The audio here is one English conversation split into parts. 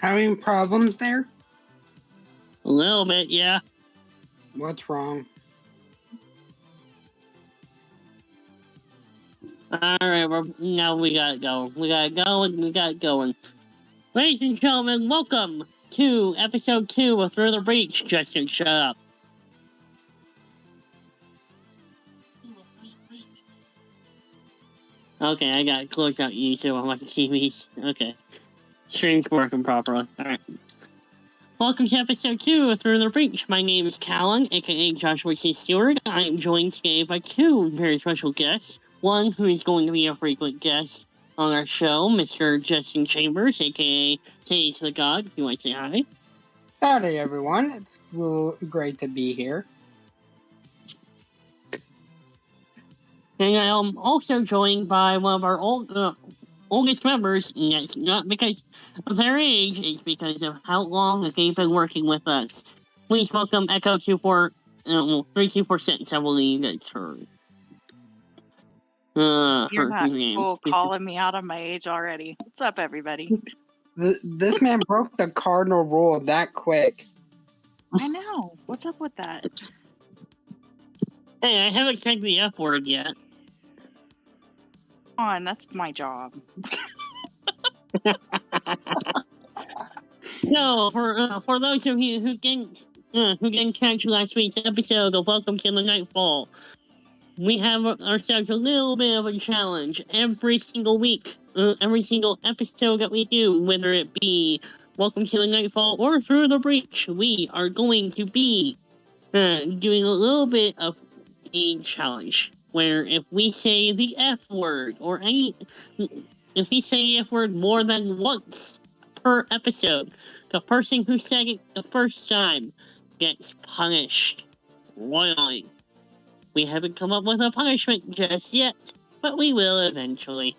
Having problems there? A little bit, yeah. What's wrong? Alright, now we got going. We got going. Ladies and gentlemen, welcome to episode 2 of Through the Breach. Justin, shut up. Okay, I gotta close out YouTube on my TVs. Okay. Stream's working properly. Alright. Welcome to episode 2 of Through the Breach. My name is Callan, aka Joshua C. Stewart. I am joined today by two very special guests. One who is going to be a frequent guest on our show, Mr. Justin Chambers, aka Today's the God, if you want to say hi. Howdy, everyone. It's great to be here. And I am also joined by one of our oldest members, and that's not because of their age, it's because of how long that they've been working with us. Please welcome Echo 3246, I believe that's her. You're not cool calling me out on my age already. What's up, everybody? This man broke the cardinal rule that quick. I know. What's up with that? Hey, I haven't said the F word yet. Come on, that's my job. So, for those of you who didn't catch last week's episode of Welcome to the Nightfall, we have ourselves a little bit of a challenge every single week, every single episode that we do, whether it be Welcome to the Nightfall or Through the Breach. We are going to be doing a little bit of a challenge where if we say the F word or if we say the F word more than once per episode, the person who said it the first time gets punished royally. We haven't come up with a punishment just yet, but we will eventually.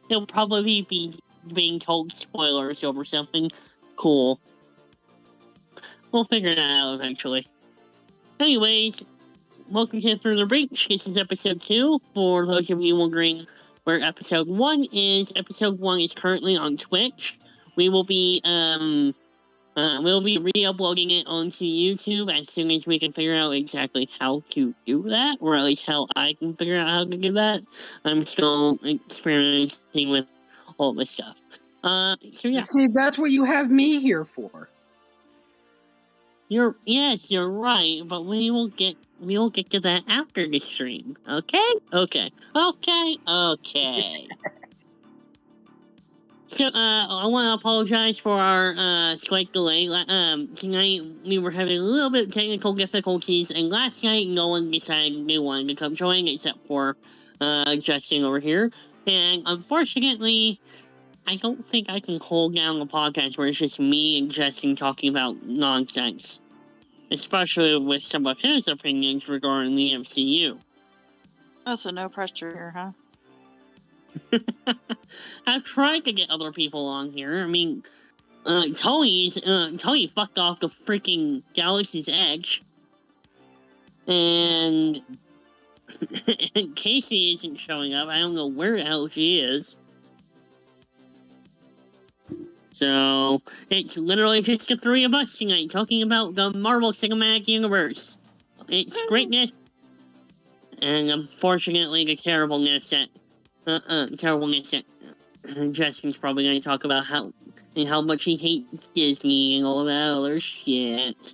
He'll probably be being told spoilers over something cool. We'll figure that out eventually. Anyways, welcome to Through the Breach. This is episode 2. For those of you wondering where episode 1 is, episode 1 is currently on Twitch. We will be re-uploading it onto YouTube as soon as we can figure out exactly how to do that, or at least how I can figure out how to do that. I'm still experimenting with all this stuff. So yeah. See, that's what you have me here for. You're right, but we will get to that after the stream. Okay. So, I want to apologize for our slight delay. Tonight we were having a little bit of technical difficulties, and last night no one decided they wanted to come join except for Justin over here. And unfortunately, I don't think I can hold down a podcast where it's just me and Justin talking about nonsense, especially with some of his opinions regarding the MCU. Oh, so no pressure here, huh? I've tried to get other people on here. I mean, Tony fucked off the freaking Galaxy's Edge, and Casey isn't showing up. I don't know where the hell she is. So it's literally just the three of us tonight talking about the Marvel Cinematic Universe. Its greatness, and unfortunately the terribleness that Justin's probably going to talk about how much he hates Disney and all of that other shit.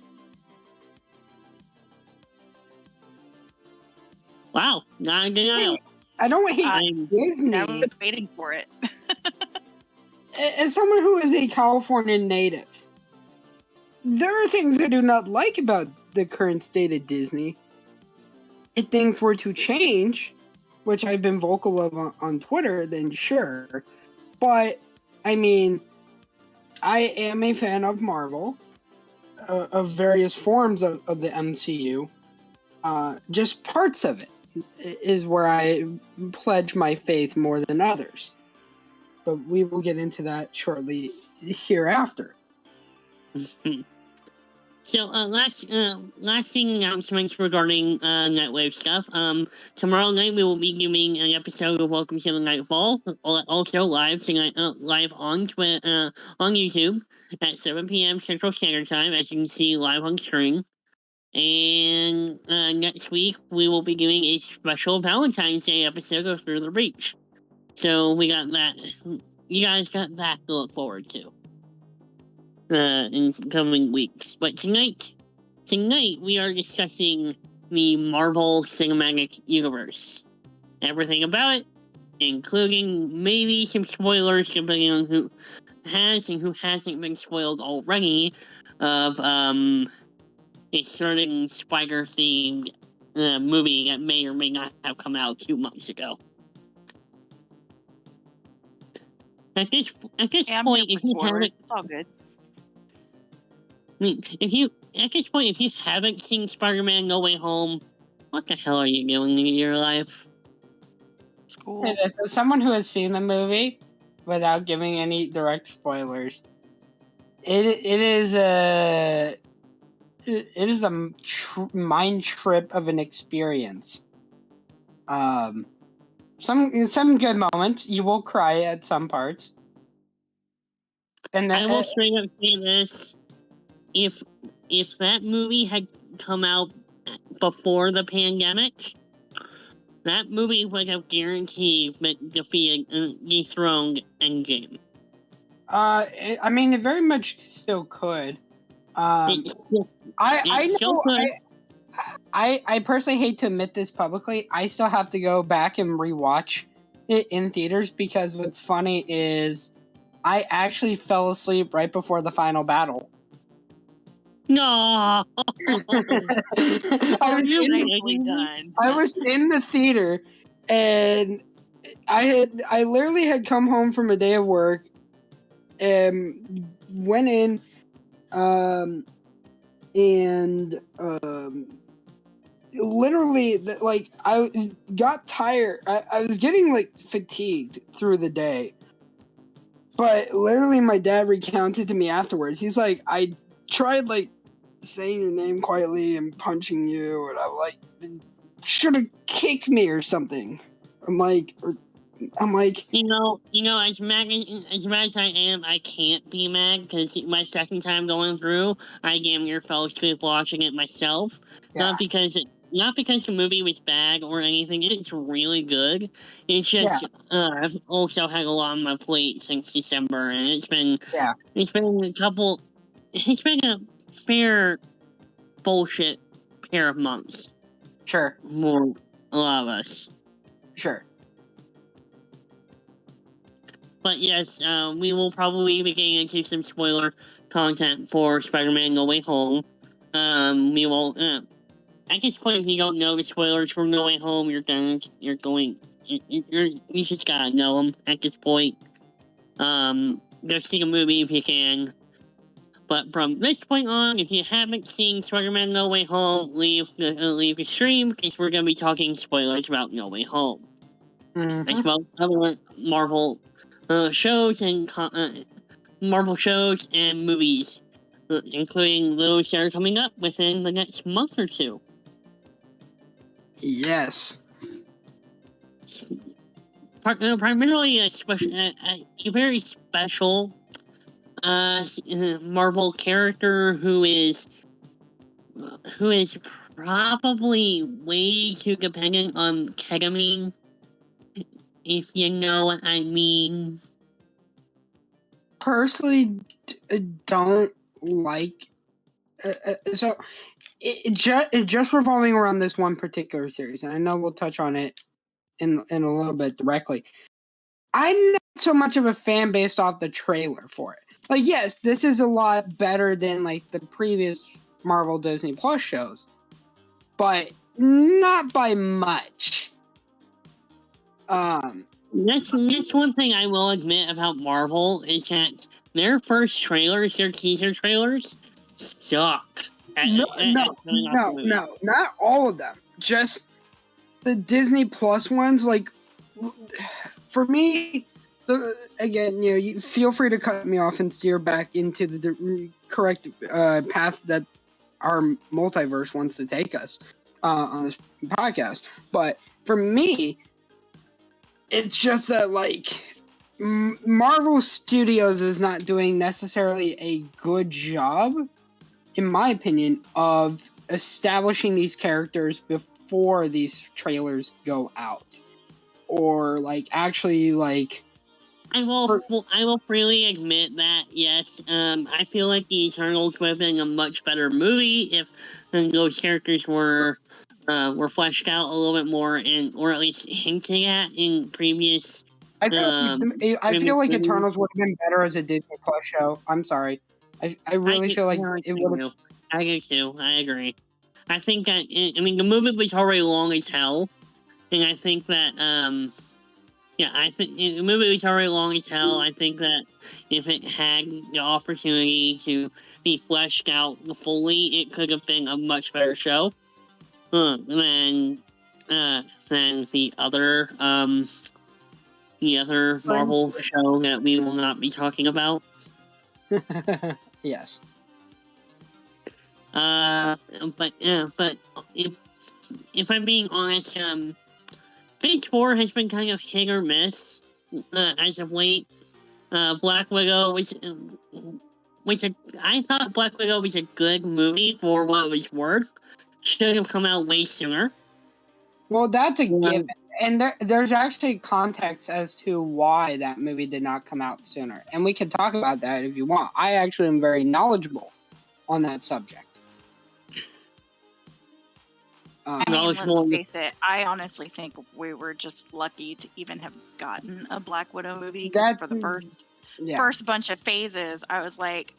Wow, not in denial. I don't hate Disney. I was waiting for it. As someone who is a California native, there are things I do not like about the current state of Disney. If things were to change, which I've been vocal of on Twitter, then sure. But, I mean, I am a fan of Marvel, of various forms of the MCU. Just parts of it is where I pledge my faith more than others. But we will get into that shortly hereafter. So, lasting announcements regarding NIGHT.wav Staff. Tomorrow night we will be doing an episode of Welcome to the Nightfall, also live tonight, live on YouTube at 7 p.m. Central Standard Time, as you can see live on screen. And next week we will be doing a special Valentine's Day episode of Through the Breach. So we got that. You guys got that to look forward to in coming weeks. But tonight we are discussing the Marvel Cinematic Universe. Everything about it, including maybe some spoilers depending on has and who hasn't been spoiled already of a certain spider-themed movie that may or may not have come out 2 months ago. At this point, if you haven't, it's all good. I mean, at this point, if you haven't seen Spider-Man: No Way Home, what the hell are you doing in your life? School. As someone who has seen the movie without giving any direct spoilers, it is a mind trip of an experience. Some good moments. You will cry at some parts. And I will straight up say this: if that movie had come out before the pandemic, that movie would have guaranteed dethroned Endgame. I mean, it very much still could. I personally hate to admit this publicly. I still have to go back and rewatch it in theaters because what's funny is I actually fell asleep right before the final battle. No, I was in the theater, and I literally had come home from a day of work, and went in, literally, like, I got tired. I was getting, like, fatigued through the day, but literally my dad recounted to me afterwards. He's like, I tried, like, saying your name quietly and punching you, and I, like, should have kicked me or something. I'm like, you know, as mad as I am, I can't be mad because my second time going through, I damn near fell asleep watching it myself. yeah. Not because the movie was bad or anything. It's really good. It's just I've also had a lot on my plate since December, and it's been a fair bullshit pair of months. Sure. For a lot of us. Sure. But yes, we will probably be getting into some spoiler content for Spider-Man: No Way Home. We will. At this point, if you don't know the spoilers for No Way Home, you just gotta know them at this point. Go see the movie if you can. But from this point on, if you haven't seen Spider-Man: No Way Home, leave the stream because we're gonna be talking spoilers about No Way Home, as well as other Marvel shows and movies, including those that are coming up within the next month or two. Yes. Primarily a very special Marvel character who is probably way too dependent on ketamine, if you know what I mean. Personally, don't like. So it just revolving around this one particular series, and I know we'll touch on it in a little bit directly. I'm not so much of a fan based off the trailer for it. Like, yes, this is a lot better than like the previous Marvel Disney Plus shows, but not by much. That's one thing I will admit about Marvel is that their first trailers, their teaser trailers, suck. No, not all of them. Just the Disney Plus ones. Like, for me, again, you feel free to cut me off and steer back into the correct path that our multiverse wants to take us on this podcast. But for me, it's just that, like, Marvel Studios is not doing necessarily a good job, in my opinion, of establishing these characters before these trailers go out. Or, like, actually, like... I will freely admit that, yes, I feel like the Eternals would have been a much better movie if those characters were fleshed out a little bit more, or at least hinted at in previous I feel like Eternals would have been better as a Disney Plus show. I'm sorry. I really feel like it would have. I do too. I agree. I think that I mean the movie was already long as hell, and I think that I think the movie was already long as hell. I think that if it had the opportunity to be fleshed out fully, it could have been a much better show than the other Marvel show that we will not be talking about. Yes. But if I'm being honest, Phase 4 has been kind of hit or miss as of late. Black Widow I thought Black Widow was a good movie for what it was worth. Should have come out way sooner. Well, that's a given. And there's actually context as to why that movie did not come out sooner. And we can talk about that if you want. I actually am very knowledgeable on that subject. I mean, let's face it, I honestly think we were just lucky to even have gotten a Black Widow movie. Because for the first bunch of phases, I was like,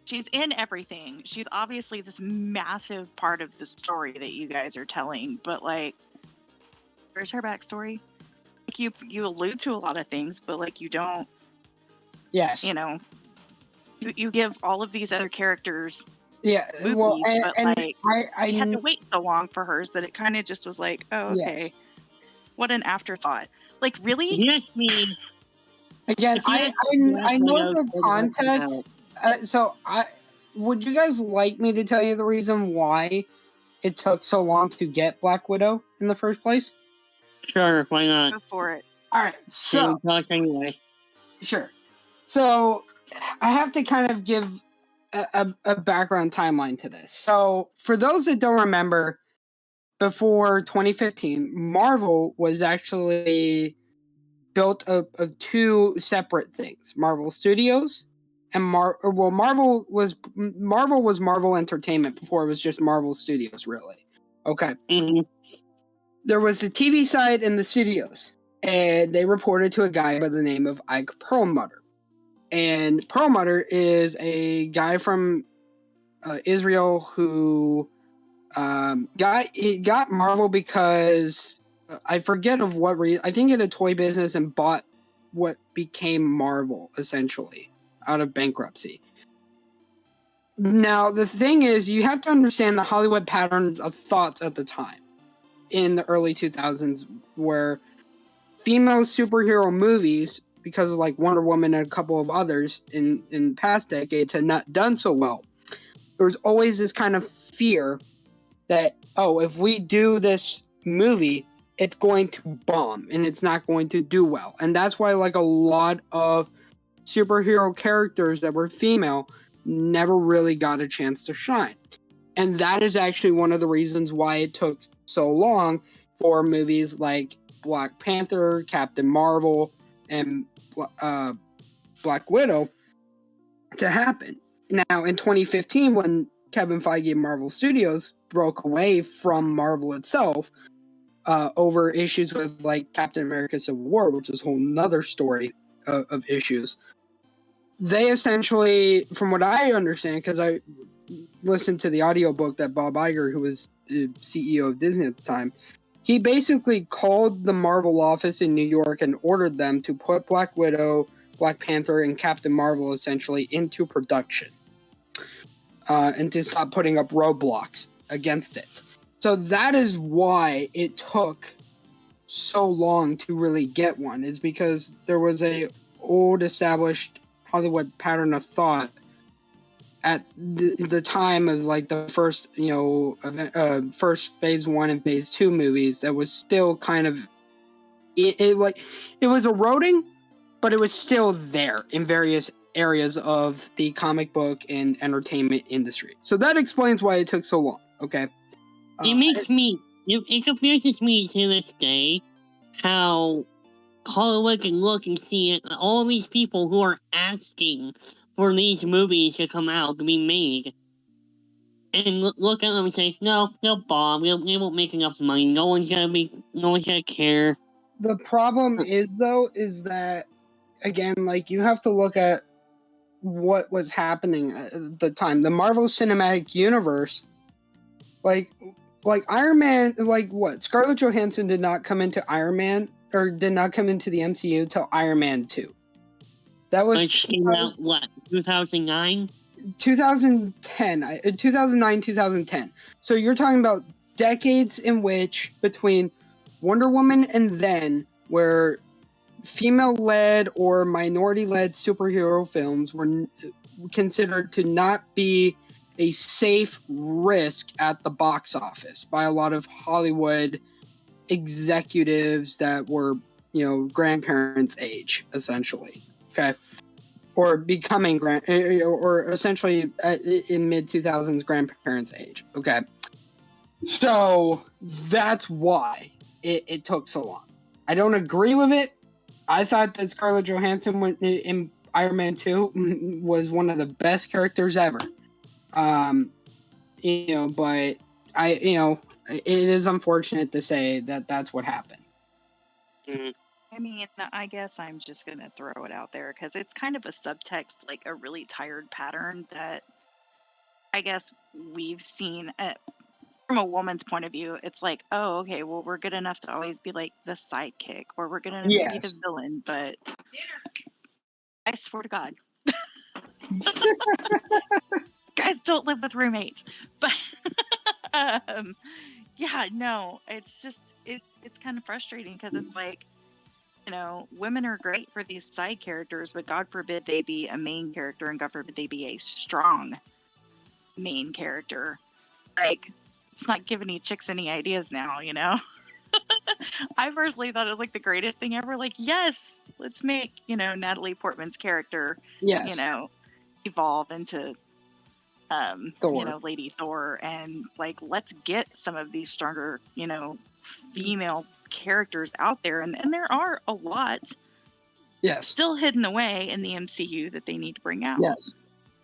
she's in everything. She's obviously this massive part of the story that you guys are telling, but like, where's her backstory? Like you allude to a lot of things, but like you don't. Yes. You know, you give all of these other characters. Yeah. Movies, well, but like I had to wait so long for hers that it kind of just was like, oh, okay, yes. What an afterthought. Like, really? Yes, me. Again, I know the context. Would you guys like me to tell you the reason why it took so long to get Black Widow in the first place? Sure, why not? Go for it. All right, so talk anyway. Sure. So I have to kind of give a background timeline to this. So for those that don't remember, before 2015, Marvel was actually built of two separate things: Marvel Studios and Marvel was Marvel Entertainment before it was just Marvel Studios, really. Okay. Mm-hmm. There was the TV side and the studios, and they reported to a guy by the name of Ike Perlmutter. And Perlmutter is a guy from Israel who got Marvel because I forget of what reason. I think he had a toy business and bought what became Marvel, essentially, out of bankruptcy. Now, the thing is, you have to understand the Hollywood pattern of thoughts at the time in the early 2000s, where female superhero movies, because of like Wonder Woman and a couple of others in past decades, had not done so well. There was always this kind of fear that, oh, if we do this movie, it's going to bomb and it's not going to do well. And that's why like a lot of superhero characters that were female never really got a chance to shine. And that is actually one of the reasons why it took so long for movies like Black Panther, Captain Marvel, and Black Widow to happen. Now, in 2015, when Kevin Feige and Marvel Studios broke away from Marvel itself over issues with like Captain America Civil War, which is a whole nother story of issues, they essentially, from what I understand, because I listened to the audiobook that Bob Iger, who was the CEO of Disney at the time, he basically called the Marvel office in New York and ordered them to put Black Widow, Black Panther, and Captain Marvel essentially into production. And to stop putting up roadblocks against it. So that is why it took so long to really get one, is because there was a old established Hollywood pattern of thought at the time of like the first, first phase 1 and phase 2 movies that was still kind of, it was eroding, but it was still there in various areas of the comic book and entertainment industry. So that explains why it took so long, okay? It confuses me to this day how Hollywood can look and see it, all these people who are asking for these movies to come out, to be made, and look at them and say, no, they'll bomb, they won't make enough money, no one's gonna care. The problem is that, again, like, you have to look at what was happening at the time. The Marvel Cinematic Universe, like Iron Man, like what? Scarlett Johansson did not come into Iron Man, or did not come into the MCU till Iron Man 2. That was which came out, what, 2009? 2010, 2009, 2010. So you're talking about decades in which, between Wonder Woman and then, where female-led or minority-led superhero films were considered to not be a safe risk at the box office by a lot of Hollywood executives that were, grandparents' age, essentially. Okay. Or becoming or essentially in mid-2000s grandparents' age. Okay. So that's why it took so long. I don't agree with it. I thought that Scarlett Johansson in Iron Man 2 was one of the best characters ever. But it is unfortunate to say that that's what happened. Mm. I mean, I guess I'm just going to throw it out there because it's kind of a subtext, like a really tired pattern that I guess we've seen from a woman's point of view. It's like, oh, okay, well, we're good enough to always be like the sidekick, or we're good enough to be the villain, but I swear to God. Guys don't live with roommates. But yeah, no, it's just it's kind of frustrating because it's like, women are great for these side characters, but God forbid they be a main character, and God forbid they be a strong main character. Like, it's not giving any chicks any ideas now, I personally thought it was like the greatest thing ever. Like, yes, let's make, Natalie Portman's character, evolve into Thor. Lady Thor, and like, let's get some of these stronger, female characters out there, and there are a lot still hidden away in the MCU that they need to bring out. Yes.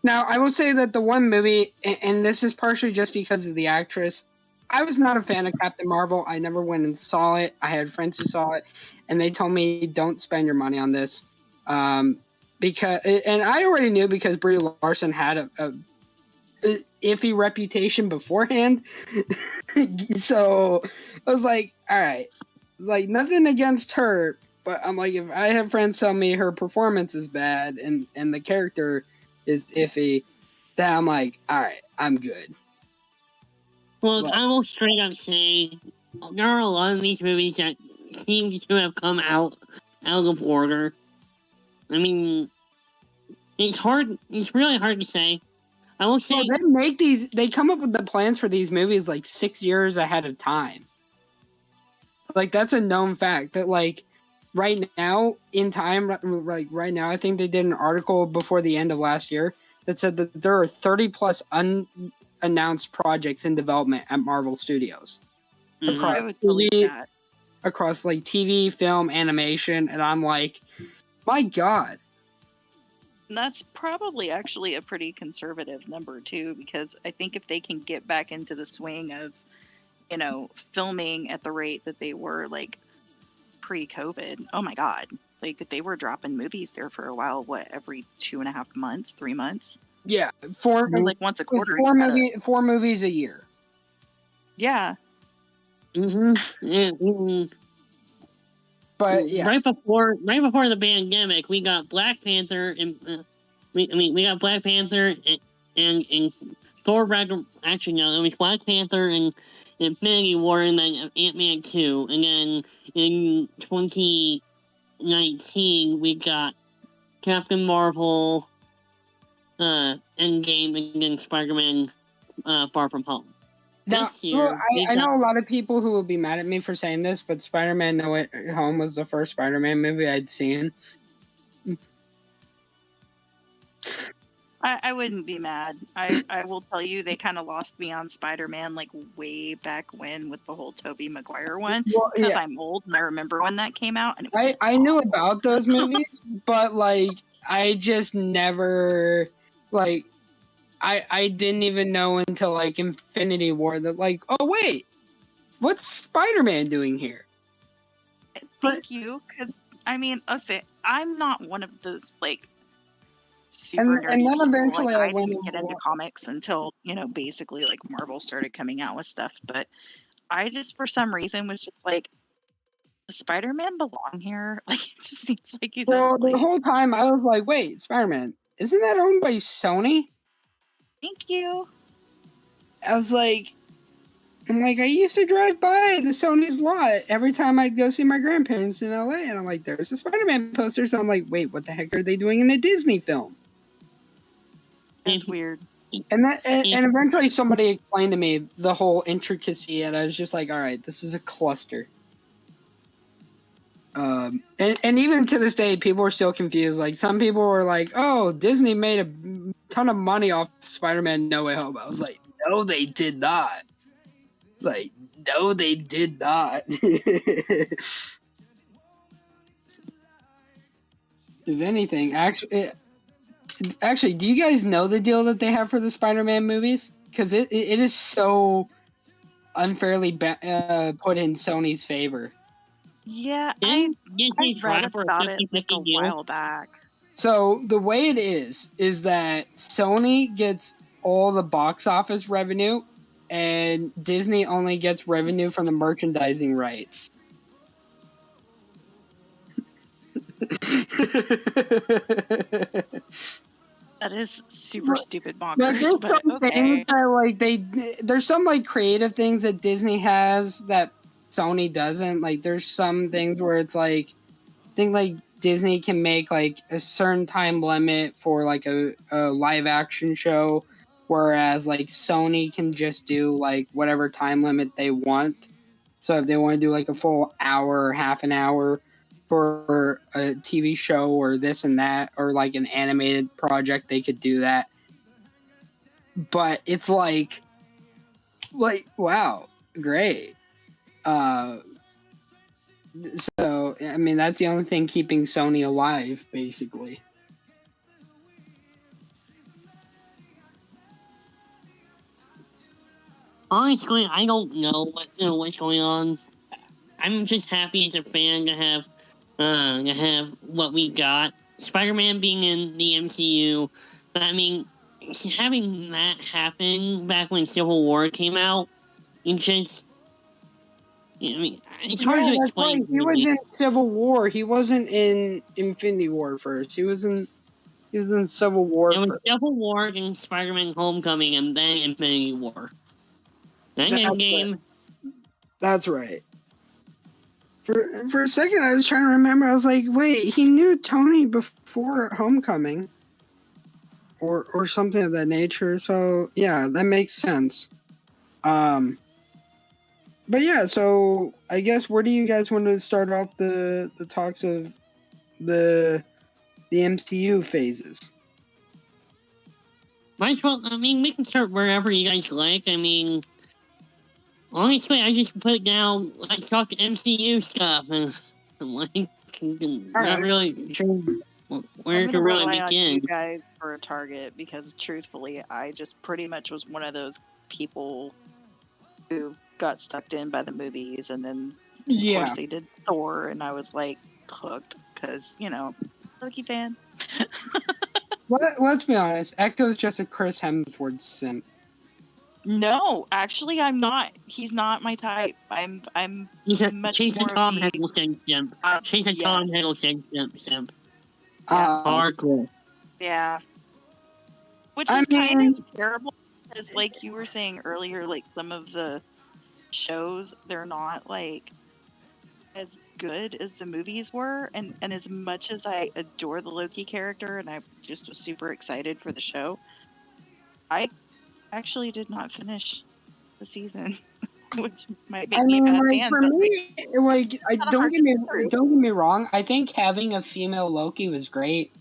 Now, I will say that the one movie, and this is partially just because of the actress, I was not a fan of Captain Marvel. I never went and saw it. I had friends who saw it, and they told me, don't spend your money on this. Because, and I already knew because Brie Larson had a iffy reputation beforehand. So I was like, all right, like, nothing against her, but I'm like, if I have friends tell me her performance is bad and the character is iffy, then I'm like, all right, I'm good. Well, I will straight up say there are a lot of these movies that seem to have come out of order. I mean, it's really hard to say. I will say they come up with the plans for these movies like 6 years ahead of time. Like, that's a known fact that, like, right now in time, like right now, I think they did an article before the end of last year that said that there are 30 plus unannounced projects in development at Marvel Studios across across like TV, film, animation, and I'm like, my God. That's probably actually a pretty conservative number too, because I think if they can get back into the swing of, filming at the rate that they were like pre-COVID, oh my God, like they were dropping movies there for a while. What, every 2.5 months, 3 months? Yeah, like once a quarter. Four movies a year. Yeah. But yeah, right before the pandemic, we got Black Panther and we got Black Panther and Thor. Actually, no, it was Black Panther and Infinity War, and then Ant-Man 2, and then in 2019 we got Captain Marvel, Endgame, and then Spider-Man Far From Home. Now, I know a lot of people who will be mad at me for saying this, but Spider-Man No Way Home was the first Spider-Man movie I'd seen. I wouldn't be mad. I will tell you, they kind of lost me on Spider-Man like way back when with the whole Tobey Maguire one. Because I'm old and I remember when that came out. And I knew about those movies, but like I just never like I didn't even know until like Infinity War that like, oh wait, what's Spider-Man doing here? Thank you, because I mean, I'll say I'm not one of those like super nerdy and then people. eventually Like, I I went didn't get into comics until, basically like Marvel started coming out with stuff. But I just, for some reason, was just like, does Spider-Man belong here? Like, it just seems like he's Well, the whole time I was like, wait, Spider-Man, isn't that owned by Sony? Thank you. I was like, I used to drive by the Sony's lot every time I'd go see my grandparents in LA, and I'm like, there's a Spider-Man poster. So I'm like, wait, what the heck are they doing in a Disney film? That's weird. And eventually somebody explained to me the whole intricacy, and I was just like, all right, this is a cluster. And even to this day, people are still confused. Like, some people were like, oh, Disney made a ton of money off Spider-Man No Way Home. I was like, no, they did not. Like, no, they did not. If anything, actually, do you guys know the deal that they have for the Spider-Man movies? Because it is so unfairly put in Sony's favor. Yeah, I read about it like a while back. So the way it is that Sony gets all the box office revenue, and Disney only gets revenue from the merchandising rights. That is super stupid bonkers, but okay. There's some like creative things that Disney has that Sony doesn't. Like, there's some things where it's like, I think like Disney can make like a certain time limit for like a live action show, whereas like Sony can just do like whatever time limit they want. So if they want to do like a full hour or half an hour for a TV show or this and that, or like an animated project, they could do that. But it's like wow, great. So I mean, that's the only thing keeping Sony alive, basically. Honestly, I don't know what's going on. I'm just happy as a fan to have what we got. Spider-Man being in the MCU, but I mean, having that happen back when Civil War came out, it's just, I mean, it's hard to explain. Right. He was in Civil War. He wasn't in Infinity War first. He was in Civil War. It was Civil War and Spider-Man: Homecoming, and then Infinity War. Then Endgame. Right. That's right. For a second, I was trying to remember. I was like, wait, he knew Tony before Homecoming, or something of that nature. So yeah, that makes sense. But yeah, so I guess where do you guys want to start off the talks of the MCU phases? Might as well. I mean, we can start wherever you guys like. I mean, honestly, I just put down, let's talk MCU stuff, and I'm like, not really sure where to really begin. You guys for a target, because truthfully, I just pretty much was one of those people who got sucked in by the movies, and then of course they did Thor, and I was like hooked because Loki fan. Let's be honest, Echo's just a Chris Hemsworth simp. No, actually, I'm not. He's not my type. She's a Tom Hiddleston simp. She's a Tom Hiddleston simp. Hardcore. Yeah. Which is kind of terrible, because like you were saying earlier, like some of the shows, they're not like as good as the movies were, and as much as I adore the Loki character and I just was super excited for the show, I actually did not finish the season, which might make me a bad fan. For me, don't get me wrong. I think having a female Loki was great,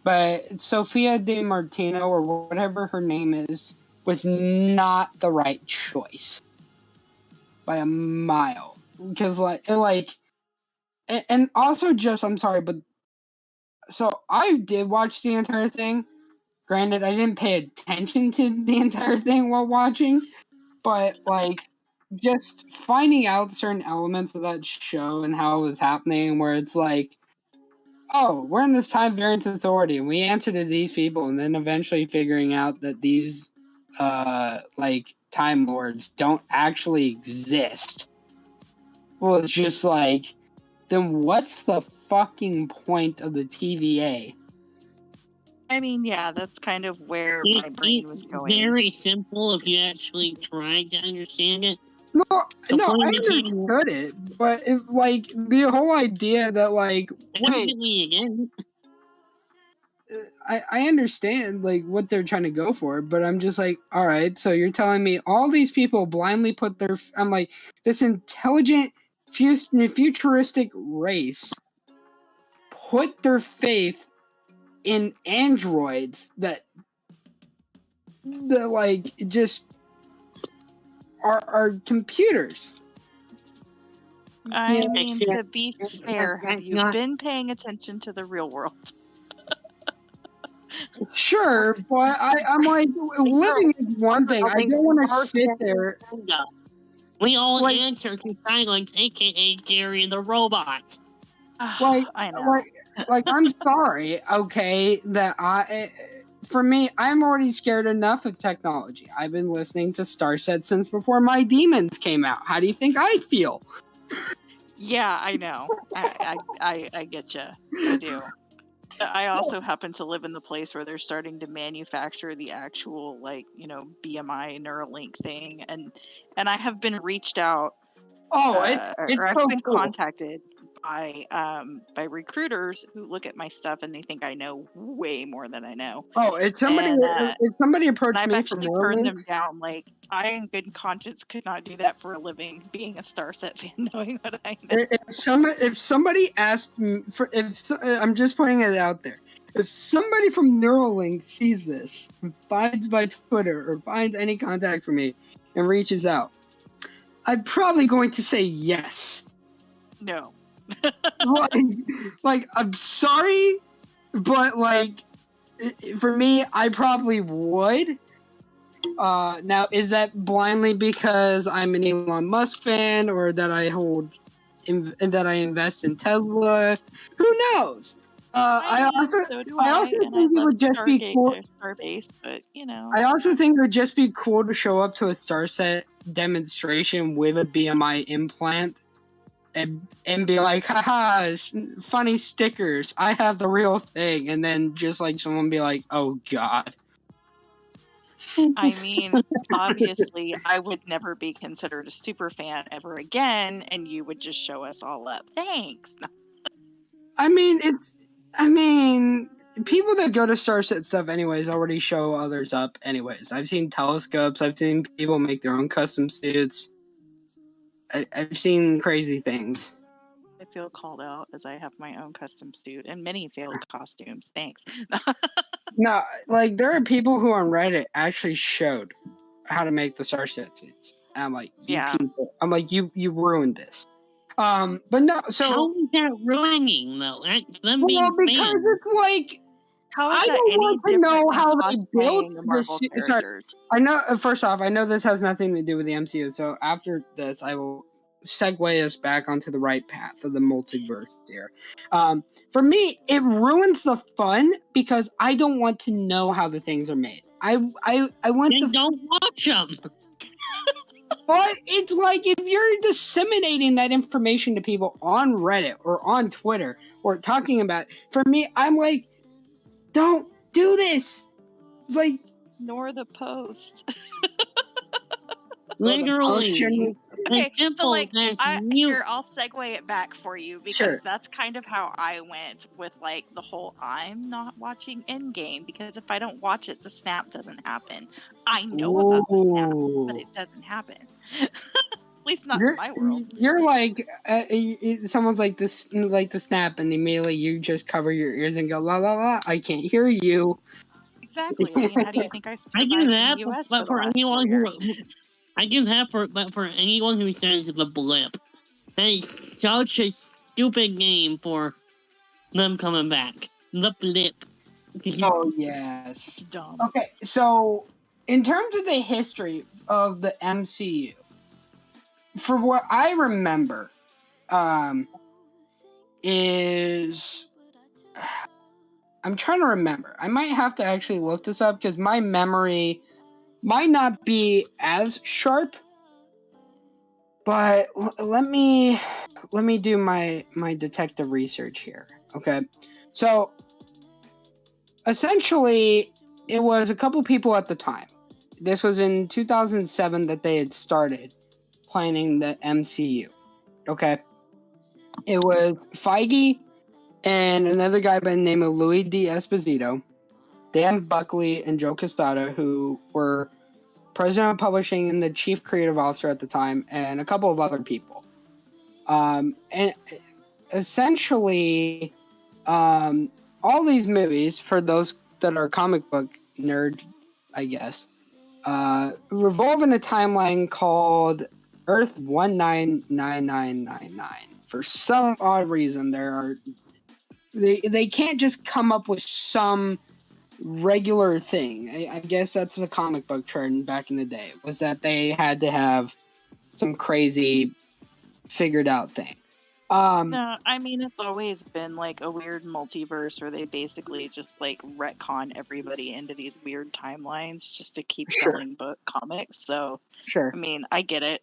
but Sophia Di Martino, or whatever her name is, was not the right choice by a mile. Because and also just, I'm sorry, but so I did watch the entire thing. Granted, I didn't pay attention to the entire thing while watching, but like, just finding out certain elements of that show and how it was happening, where it's like, oh, we're in this time variance authority, and we answer to these people, and then eventually figuring out that these, like, Time Lords don't actually exist. Well, it's just like, then what's the fucking point of the TVA? I mean, yeah, that's kind of where my brain was going. Very simple if you actually tried to understand it. No, I understood it, but like the whole idea that like, wait, again. I understand like what they're trying to go for, but I'm just like, all right, so you're telling me all these people blindly put their, I'm like, this intelligent, futuristic race put their faith in androids that like just are computers. I mean, to be fair, have you been paying attention to the real world? Sure, but I'm like, living is one thing. I don't want to sit there. We all answer to silence, aka Gary the robot. Like, I know. Like, I'm sorry, okay, that for me, I'm already scared enough of technology. I've been listening to Starset since before My Demons came out. How do you think I feel? Yeah, I know. I get you. I do. I also happen to live in the place where they're starting to manufacture the actual, like, BMI Neuralink thing, and I have been reached out. Oh, it's I've so been cool. contacted by recruiters who look at my stuff and they think I know way more than I know. Oh, if somebody approached I've me actually from turned them down. Like, I, in good conscience, could not do that for a living. Being a Starset fan, knowing what I know. If somebody asked me I'm just putting it out there. If somebody from Neuralink sees this, and finds my Twitter or finds any contact from me and reaches out, I'm probably going to say yes. No. like I'm sorry, but like for me, I probably would. Now, is that blindly because I'm an Elon Musk fan, or that I invest in Tesla? Who knows? I also think it would just be cool. Starbase, but I also think it would just be cool to show up to a Starset demonstration with a BMI implant. And be like, haha, funny stickers. I have the real thing. And then just like someone be like, oh god. I mean, obviously, I would never be considered a super fan ever again, and you would just show us all up. Thanks. I mean, people that go to Starset stuff anyways already show others up anyways. I've seen telescopes. I've seen people make their own custom suits. I've seen crazy things. I feel called out as I have my own custom suit and many failed costumes. Thanks. No, like there are people who on Reddit actually showed how to make the Starset suits. And I'm like, you ruined this. But no, so how is that ruining though? That's them being because fans. It's like, I don't want to know how they built this. Sorry, I know. First off, I know this has nothing to do with the MCU. So after this, I will segue us back onto the right path of the multiverse here. For me, it ruins the fun because I don't want to know how the things are made. I want to don't watch them. But it's like if you're disseminating that information to people on Reddit or on Twitter or talking about it, for me, I'm like, don't do this. Like, nor the post. Literally. Okay, so like, I'll segue it back for you because that's kind of how I went with like the whole I'm not watching Endgame because if I don't watch it, the snap doesn't happen. I know about the snap, but it doesn't happen. At least not in my world. You're like, someone's like this, like the snap, and immediately you just cover your ears and go la la la. I can't hear you. Exactly. I mean, how do you think I survived in the US but for anyone who I give that for anyone who says the blip. That is such a stupid name for them coming back. The blip. Oh yes. Dumb. Okay, so in terms of the history of the MCU, for what I remember, is I'm trying to remember. I might have to actually look this up because my memory might not be as sharp. But let me do my detective research here. Okay, so essentially, it was a couple people at the time. This was in 2007 that they had started planning the MCU. Okay, it was Feige and another guy by the name of Louis D. Esposito, Dan Buckley, and Joe Quesada, who were president of publishing and the chief creative officer at the time, and a couple of other people. And essentially, all these movies, for those that are comic book nerds, I guess, revolve in a timeline called Earth 199999. For some odd reason, they can't just come up with some regular thing. I guess that's a comic book trend back in the day, was that they had to have some crazy figured out thing. No, I mean, it's always been like a weird multiverse where they basically just like retcon everybody into these weird timelines just to keep selling book comics. So, sure. I mean, I get it.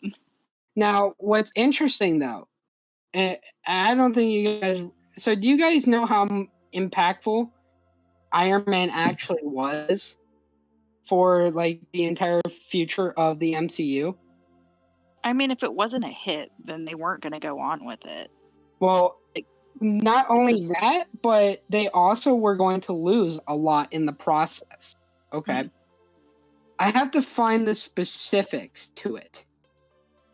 Now, what's interesting though, and I don't think you guys. So, do you guys know how impactful Iron Man actually was for like the entire future of the MCU? I mean, if it wasn't a hit, then they weren't going to go on with it. Well, not only that, but they also were going to lose a lot in the process. Okay. Mm-hmm. I have to find the specifics to it.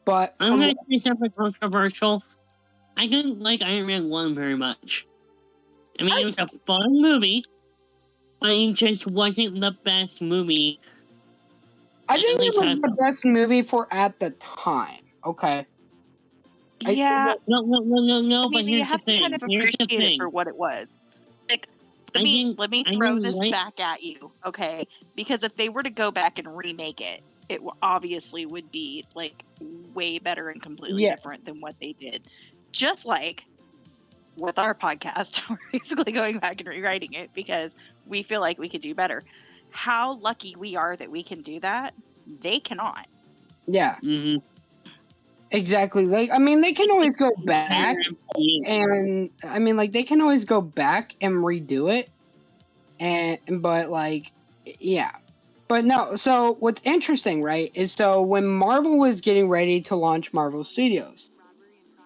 But I'm going to say something controversial. I didn't like Iron Man 1 very much. I mean, it was a fun movie, but it just wasn't the best movie. I think it was the best movie for at the time. Okay. Yeah. No. I mean, But you here's have the to thing. kind of appreciate it for what it was. Like, let me throw this back at you, okay? Because if they were to go back and remake it, it obviously would be like way better and completely different than what they did. Just like with our podcast, we're basically going back and rewriting it because we feel like we could do better. How lucky we are that we can do that. They cannot. Yeah. Mm-hmm. Exactly. Like, I mean, they can always go back and they can always go back and redo it. But no. So what's interesting, right, is so when Marvel was getting ready to launch Marvel Studios,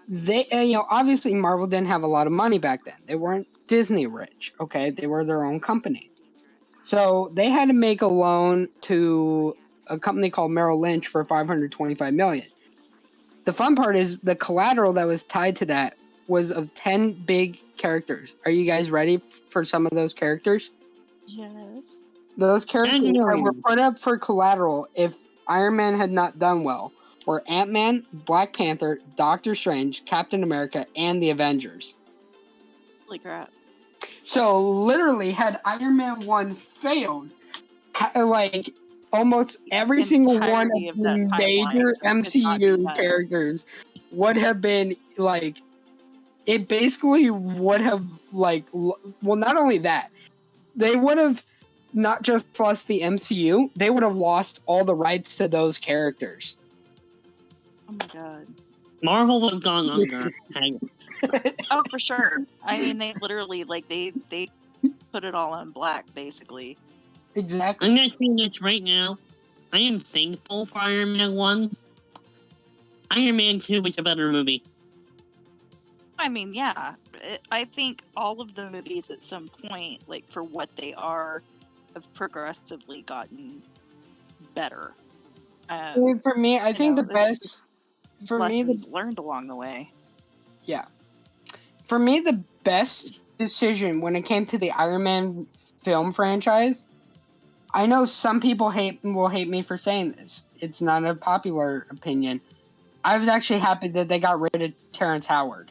they, obviously Marvel didn't have a lot of money back then. They weren't Disney rich. Okay. They were their own company. So they had to make a loan to a company called Merrill Lynch for $525 million. The fun part is the collateral that was tied to that was of 10 big characters. Are you guys ready for some of those characters? Yes. Those characters that were put up for collateral if Iron Man had not done well were Ant-Man, Black Panther, Doctor Strange, Captain America, and the Avengers. Holy crap. So literally, had Iron Man 1 failed, like almost every single one of the major MCU characters would have been like, it basically would have like, well, not only that, they would have not just lost the MCU, they would have lost all the rights to those characters. Oh my god. Marvel would have gone under. Oh, for sure. I mean, they literally, like, they put it all on black, basically. Exactly. I'm going to say this right now. I am thankful for Iron Man 1. Iron Man 2 was a better movie. I mean, yeah. I think all of the movies at some point, like, for what they are, have progressively gotten better. For me, I think the best... For lessons learned along the way. Yeah. For me, the best decision when it came to the Iron Man film franchise, I know some people will hate me for saying this. It's not a popular opinion. I was actually happy that they got rid of Terrence Howard.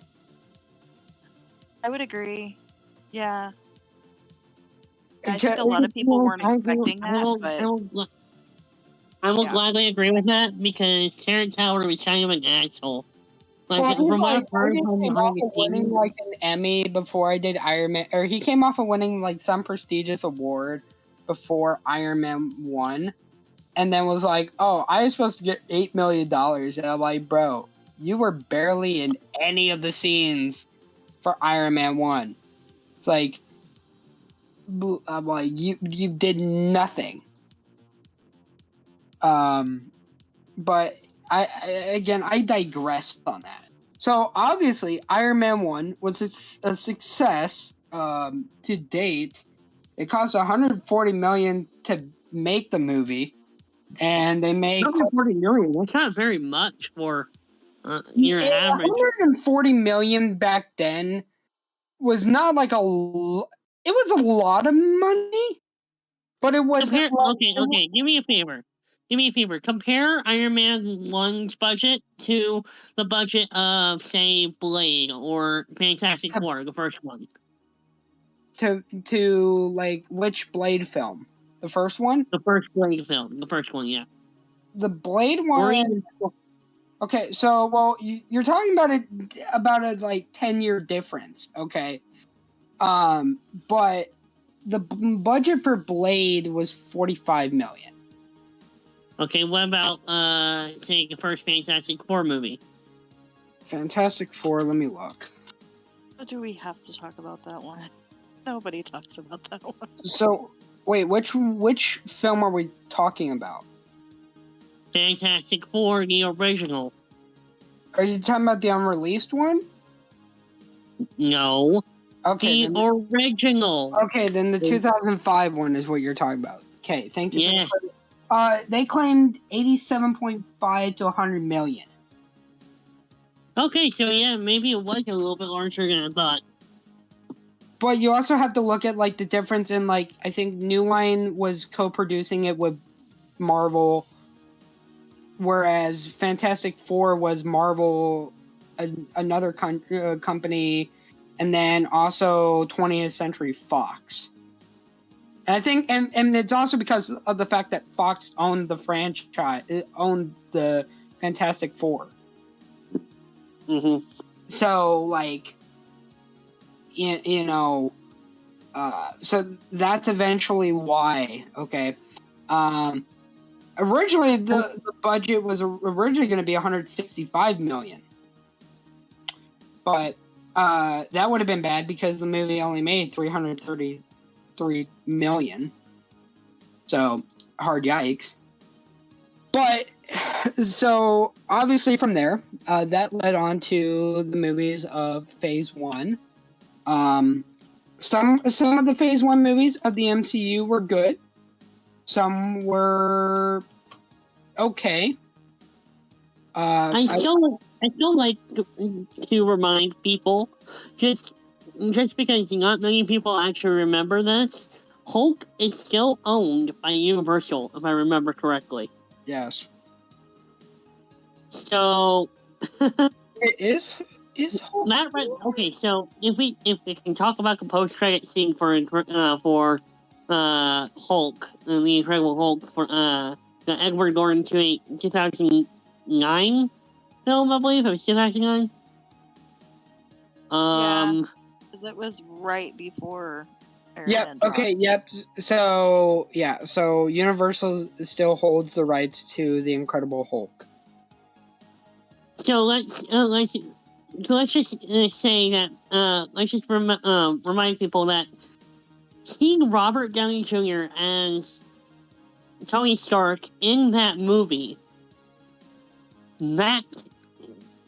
I would agree. Yeah. I think a lot of people weren't expecting that, but... I will gladly agree with that because Terrence Howard was kind of an asshole. Like, from what I've heard from behind the winning like an Emmy before I did Iron Man, or he came off of winning like some prestigious award before Iron Man 1, and then was like, "Oh, I was supposed to get $8 million," and I'm like, "Bro, you were barely in any of the scenes for Iron Man 1." It's like, I'm like, you did nothing. But I digress on that. So obviously, Iron Man 1 was a success to date. It cost $140 million to make the movie, and they made $140 million. That's not very much for your average. $140 million back then was not like it was a lot of money, but it was okay. Give me a favor. Compare Iron Man 1's budget to the budget of, say, Blade or Fantastic Four, the first one. To like which Blade film? The first one? The first Blade film. The first one, yeah. The Blade one. Okay, so you're talking about a like 10-year difference, okay? But the budget for Blade was $45 million. Okay, what about say the first Fantastic Four movie? Fantastic Four, let me look. Do we have to talk about that one? Nobody talks about that one. So, wait, which film are we talking about? Fantastic Four, the original. Are you talking about the unreleased one? No. Okay. The original. Okay, then the 2005 one is what you're talking about. Okay, thank you. Yeah. They claimed 87.5 to 100 million. Okay, so yeah, maybe it was a little bit larger than I thought. But you also have to look at like the difference in like I think New Line was co-producing it with Marvel, whereas Fantastic Four was Marvel, another company, and then also 20th Century Fox. And I think, and it's also because of the fact that Fox owned the franchise, owned the Fantastic Four. Mm-hmm. So like. You know, so that's eventually why. Okay, originally the budget was originally going to be 165 million, but that would have been bad because the movie only made 333 million. So hard yikes. But so obviously from there, that led on to the movies of Phase 1. Some of the Phase 1 movies of the MCU were good. Some were okay. I still like to remind people, just because not many people actually remember this, Hulk is still owned by Universal, if I remember correctly. Yes. So it is Hulk. Okay, so if we can talk about the post-credit scene for Hulk, the Incredible Hulk, for the Edward Norton 2009 film, I believe it was 2009. Yeah, that was right before. Yep. Okay. Yep. So yeah. So Universal still holds the rights to the Incredible Hulk. So let's just say that let's just remind people that seeing Robert Downey Jr. as Tony Stark in that movie, that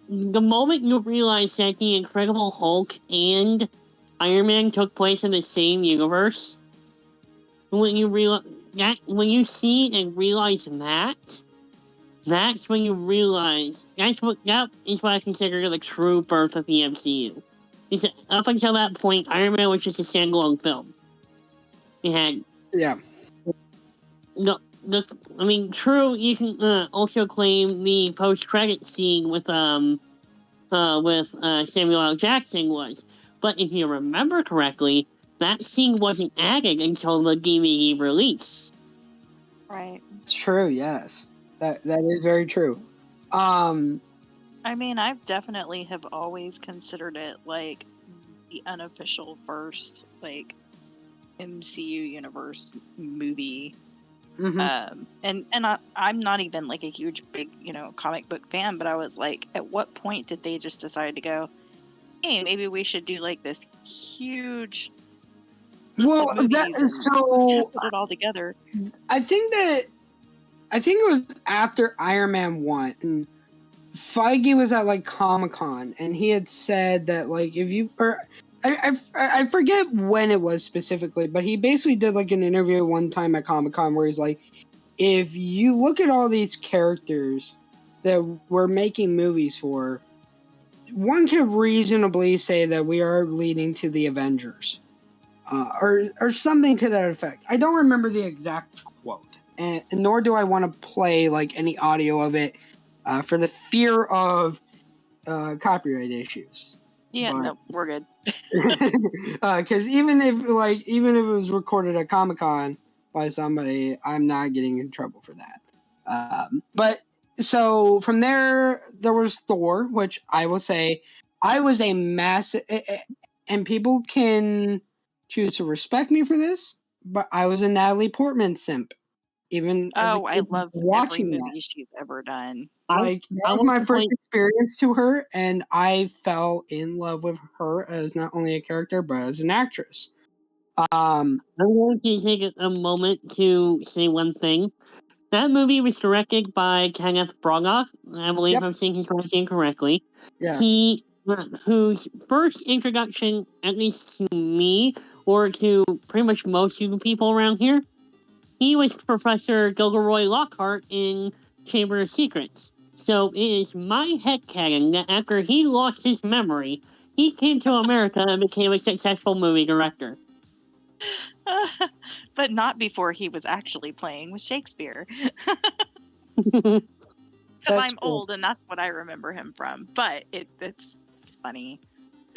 the moment you realize that the Incredible Hulk and Iron Man took place in the same universe, when you see and realize that, that's when you realize that is what I consider the true birth of the MCU. Because up until that point, Iron Man was just a standalone film. You had true. You can also claim the post-credit scene with Samuel L. Jackson was, but if you remember correctly, that scene wasn't added until the DVD release. Right. It's true, yes. That is very true. I mean, I've definitely have always considered it like the unofficial first like MCU universe movie. Mm-hmm. And I'm not even like a huge big, comic book fan, but I was like, at what point did they just decide to go, hey, maybe we should do like this huge list of movies and put it all together? I think it was after Iron Man 1, and Feige was at like Comic-Con, and he had said that like if you I forget when it was specifically, but he basically did like an interview one time at Comic-Con where he's like, if you look at all these characters that we're making movies for, one could reasonably say that we are leading to the Avengers, or something to that effect. I don't remember the exact quote, and nor do I want to play like any audio of it for the fear of copyright issues. Yeah, no, we're good. Because even if it was recorded at Comic-Con by somebody, I'm not getting in trouble for that. But so from there was Thor, which I will say I was a massive, and people can choose to respect me for this, but I was a Natalie Portman simp. Even I love every movie she's ever done. Like, that was my first experience to her, and I fell in love with her as not only a character, but as an actress. I'm going to take a moment to say one thing. That movie was directed by Kenneth Branagh. I believe I'm saying his last name correctly. Yes. Whose first introduction, at least to me, or to pretty much most of the people around here, he was Professor Gilderoy Lockhart in Chamber of Secrets. So it is my headcanon that after he lost his memory, he came to America and became a successful movie director. But not before he was actually playing with Shakespeare. Because I'm old and that's what I remember him from. But it's funny.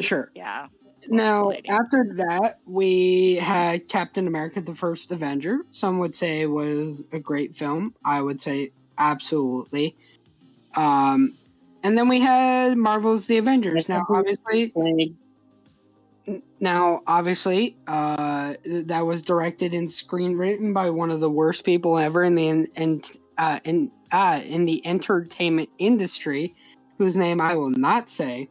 Sure. Yeah. Now, after that, we had Captain America, the First Avenger. Some would say it was a great film. I would say absolutely. And then we had Marvel's The Avengers. Now, obviously, that was directed and screenwritten by one of the worst people ever in the entertainment industry, whose name I will not say.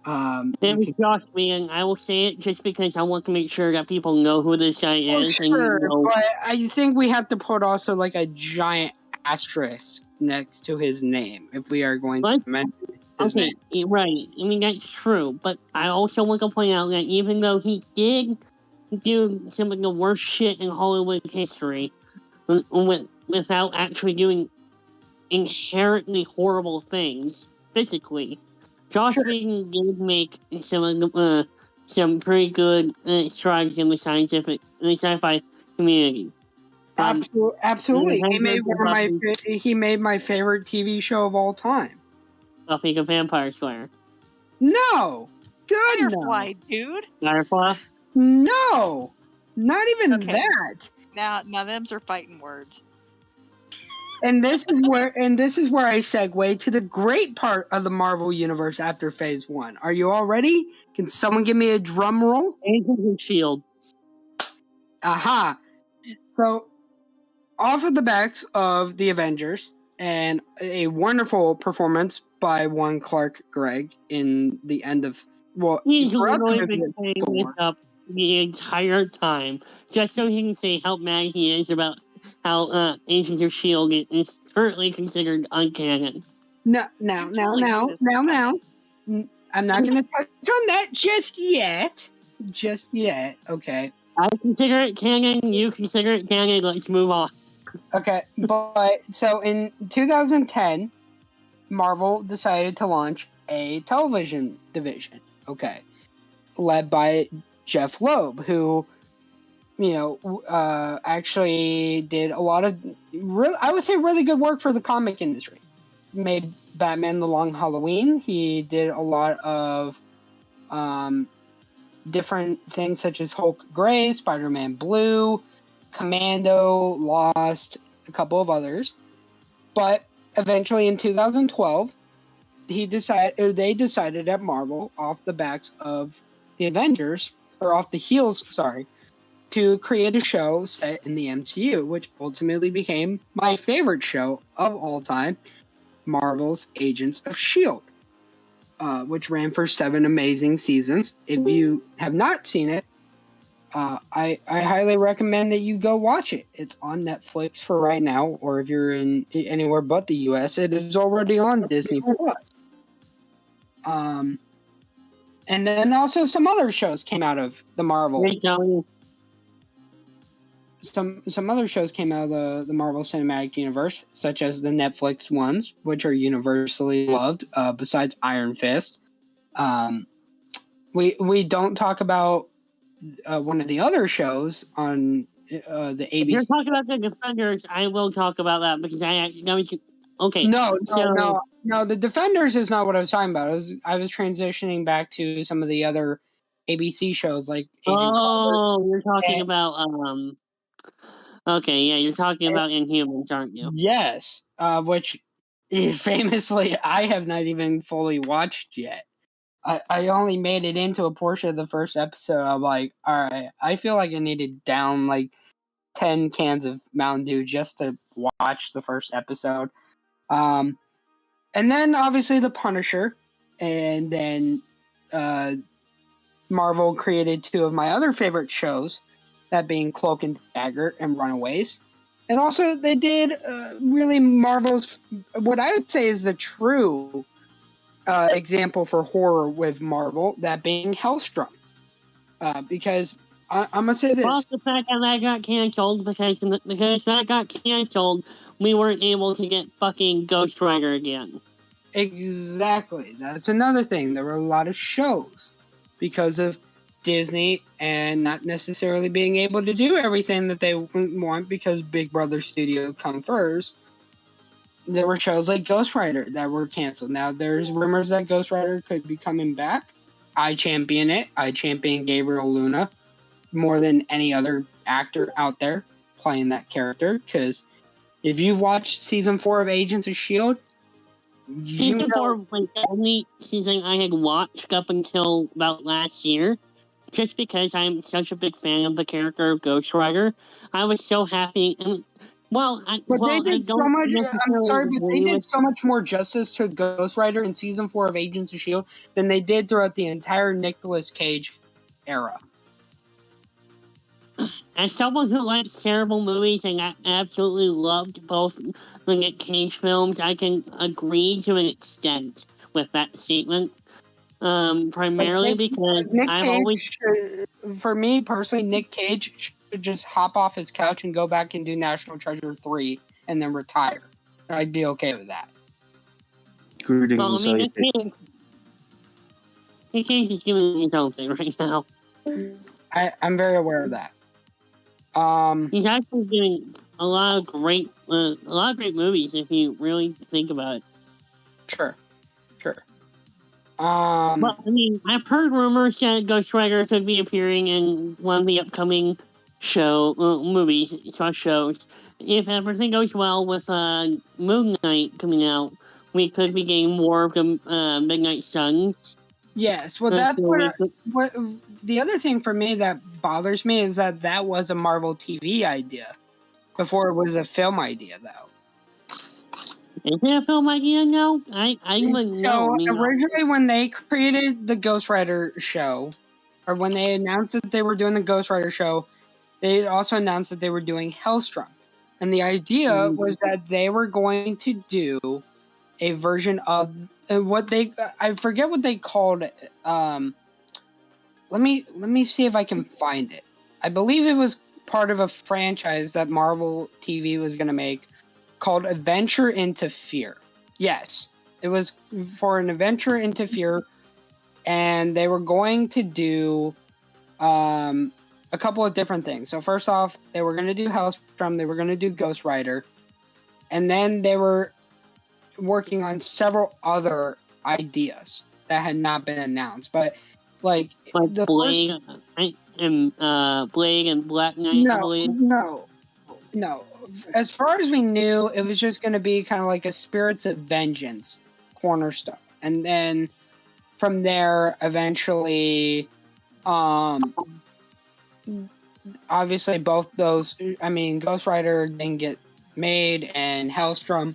It was Joss Whedon. I will say it just because I want to make sure that people know who this guy is. Sure, but I think we have to put also like a giant asterisk next to his name if we are going to mention his name. Right. I mean, that's true. But I also want to point out that even though he did do some of the worst shit in Hollywood history without actually doing inherently horrible things physically, Joss Whedon did make some pretty good strides in the sci-fi community. Absolutely. He made my favorite TV show of all time. Buffy the Vampire Slayer. No. God, Firefly, dude. Firefly? No. Not even that. Now them's are fighting words. And this is where I segue to the great part of the Marvel Universe after Phase 1. Are you all ready? Can someone give me a drum roll? Agents of S.H.I.E.L.D. Aha. So, off of the backs of the Avengers and a wonderful performance by one Clark Gregg in the end of he's literally been playing this up the entire time just so he can say how mad he is about how Agents of S.H.I.E.L.D. is currently considered uncanon. Now. I'm not going to touch on that just yet. Okay. I consider it canon. You consider it canon. Let's move on. Okay, but so in 2010, Marvel decided to launch a television division. Okay, led by Jeff Loeb, who, actually did a lot of really good work for the comic industry. Made Batman: The Long Halloween. He did a lot of different things such as Hulk Gray, Spider-Man Blue, Commando, Lost, a couple of others. But eventually in 2012, they decided at Marvel, off the backs of the Avengers, or off the heels, sorry, to create a show set in the MCU, which ultimately became my favorite show of all time, Marvel's Agents of S.H.I.E.L.D., which ran for 7 amazing seasons. If you have not seen it, I highly recommend that you go watch it. It's on Netflix for right now, or if you're in anywhere but the US, it is already on Disney Plus. And then also some other shows came out of the Marvel. Some other shows came out of the Marvel Cinematic Universe, such as the Netflix ones, which are universally loved. Besides Iron Fist, we don't talk about one of the other shows on the ABC. If you're talking about the Defenders, I will talk about that because okay. No. The Defenders is not what I was talking about. I was transitioning back to some of the other ABC shows like Agent Carter. You're talking about Okay, yeah, you're talking about Inhumans, aren't you? Yes, which famously I have not even fully watched yet. I only made it into a portion of the first episode. I'm like, all right, I feel like I need to down like 10 cans of Mountain Dew just to watch the first episode. And then obviously The Punisher, and then Marvel created 2 of my other favorite shows, that being Cloak and Dagger and Runaways. And also they did really Marvel's, what I would say is the true example for horror with Marvel, that being Hellstrom. Because I'm going to say this. Well, the fact that got canceled, because that got canceled, we weren't able to get fucking Ghost Rider again. Exactly. That's another thing. There were a lot of shows because of Disney and not necessarily being able to do everything that they want because Big Brother Studio come first. There were shows like Ghost Rider that were canceled. Now, there's rumors that Ghost Rider could be coming back. I champion it. I champion Gabriel Luna more than any other actor out there playing that character. Because if you've watched season 4 of Agents of S.H.I.E.L.D., Season 4 was the only season I had watched up until about last year. Just because I'm such a big fan of the character of Ghost Rider. I was so happy. And they did so much more justice to Ghost Rider in season 4 of Agents of S.H.I.E.L.D. than they did throughout the entire Nicolas Cage era. As someone who likes terrible movies and I absolutely loved both the Nick Cage films, I can agree to an extent with that statement. Primarily because for me personally, Nick Cage should just hop off his couch and go back and do National Treasure 3 and then retire. I'd be okay with that. Nick Cage is doing his own thing right now. I'm very aware of that. He's actually doing a lot of great movies if you really think about it. Sure. Well, I mean, I've heard rumors that Ghost Rider could be appearing in one of the upcoming shows. If everything goes well with Moon Knight coming out, we could be getting more of the Midnight Suns. Yes, well, that's what the other thing for me that bothers me is that was a Marvel TV idea before it was a film idea, though. Is it a film idea now? I wouldn't know. So originally when they created the Ghost Rider show, or when they announced that they were doing the Ghost Rider show, they also announced that they were doing Hellstrom. And the idea was that they were going to do a version of I forget what they called it. Let me see if I can find it. I believe it was part of a franchise that Marvel TV was going to make, called Adventure into Fear. Yes, it was for an Adventure into Fear, and they were going to do a couple of different things. So first off, they were going to do Hellstrom, they were going to do Ghost Rider, and then they were working on several other ideas that had not been announced. But like the Blade and Black Knight. No. as far as we knew, it was just going to be kind of like a Spirits of Vengeance cornerstone. And then from there, eventually, obviously both those, I mean, Ghost Rider didn't get made and Hellstrom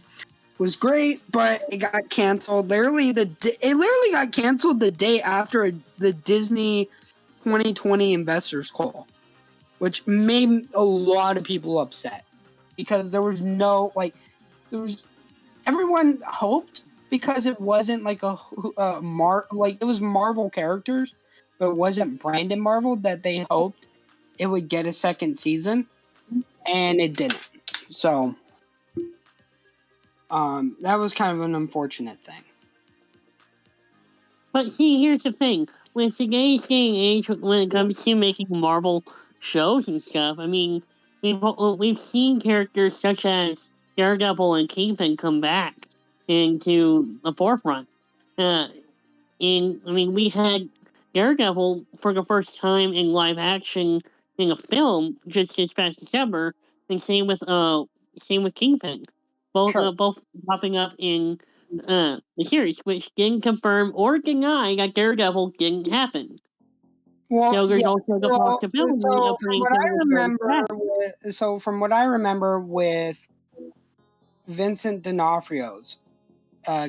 was great, but it got canceled. It literally got canceled the day after the Disney 2020 investors call, which made a lot of people upset because there was no, like, everyone hoped, because it wasn't like it was Marvel characters, but it wasn't branded Marvel, that they hoped it would get a second season, and it didn't. So, that was kind of an unfortunate thing. But see, here's the thing. With today's day and age, when it comes to making Marvel shows and stuff, I mean, we've seen characters such as Daredevil and Kingpin come back into the forefront. We had Daredevil for the first time in live action in a film just this past December, and same with Kingpin, both popping up in the series, which didn't confirm or deny that Daredevil didn't happen. Well, so there's also the possibility of from what I remember with Vincent D'Onofrio's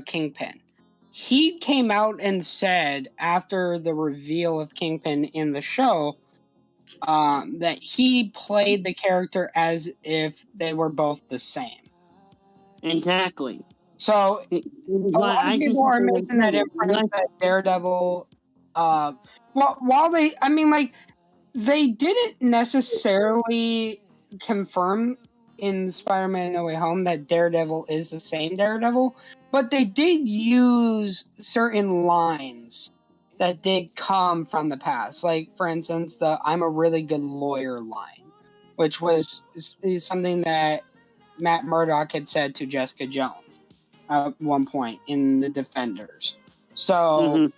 Kingpin, he came out and said after the reveal of Kingpin in the show that he played the character as if they were both the same. Exactly. So a lot of people are making that inference that Daredevil, while they didn't necessarily confirm in Spider-Man No Way Home that Daredevil is the same Daredevil, but they did use certain lines that did come from the past. Like, for instance, the "I'm a really good lawyer" line, which was something that Matt Murdock had said to Jessica Jones at one point in The Defenders. So,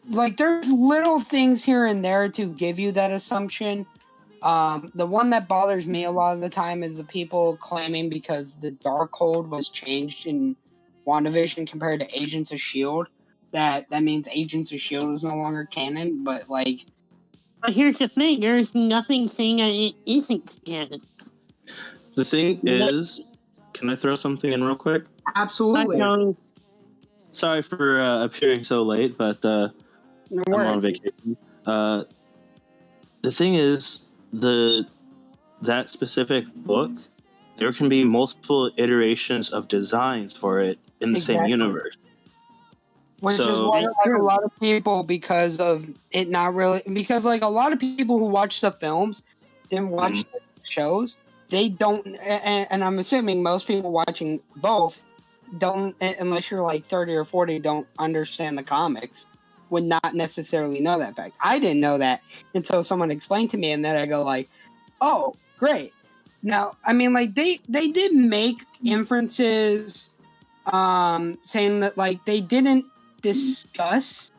there's little things here and there to give you that assumption. The one that bothers me a lot of the time is the people claiming because the Darkhold was changed in WandaVision compared to Agents of S.H.I.E.L.D., that means Agents of S.H.I.E.L.D. is no longer canon, but But here's the thing, there's nothing saying that it isn't canon. The thing is, can I throw something in real quick? Absolutely. Sorry for appearing so late, but I'm on vacation. The thing is, that specific book, there can be multiple iterations of designs for it in the same universe. Which is why a lot of people, because of it not really, because a lot of people who watch the films didn't watch the shows. They don't, and I'm assuming most people watching both don't, unless you're 30 or 40, don't understand the comics, would not necessarily know that fact. I didn't know that until someone explained to me, and then I go oh, great. Now, they did make inferences saying that they didn't discuss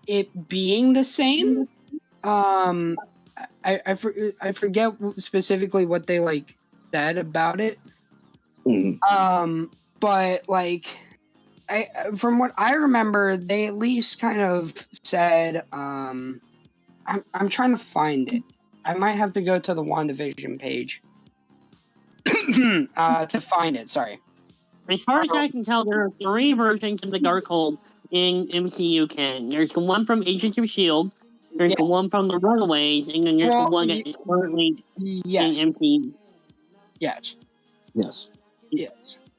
it being the same. I forget specifically what they said about it. But from what I remember, they at least kind of said, I'm trying to find it. I might have to go to the WandaVision page to find it. Sorry. As far as I can tell, there are 3 versions of the Darkhold in MCU canon. There's the one from Agents of S.H.I.E.L.D., there's the one from the Runaways, and then there's the one that is currently in MCU. Yes.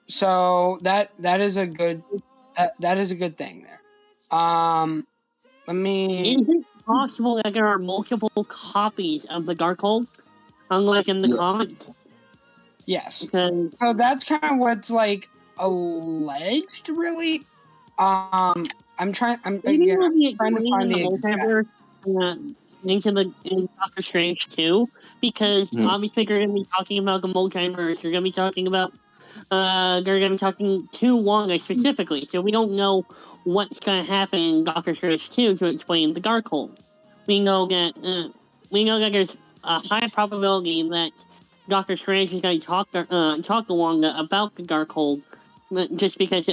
So that is a good thing there. Let me. Is it possible that there are multiple copies of the Darkhold, unlike in the comics? Yes. So that's kind of what's alleged, really. I'm trying to find the exact. In Doctor Strange 2, because obviously you're going to be talking about the multiverse. You're going to be talking about they're going to be talking to Wanda specifically, so we don't know what's going to happen in Doctor Strange 2 to explain the Darkhold. We know that there's a high probability that Doctor Strange is going to talk to Wanda about the Darkhold, just because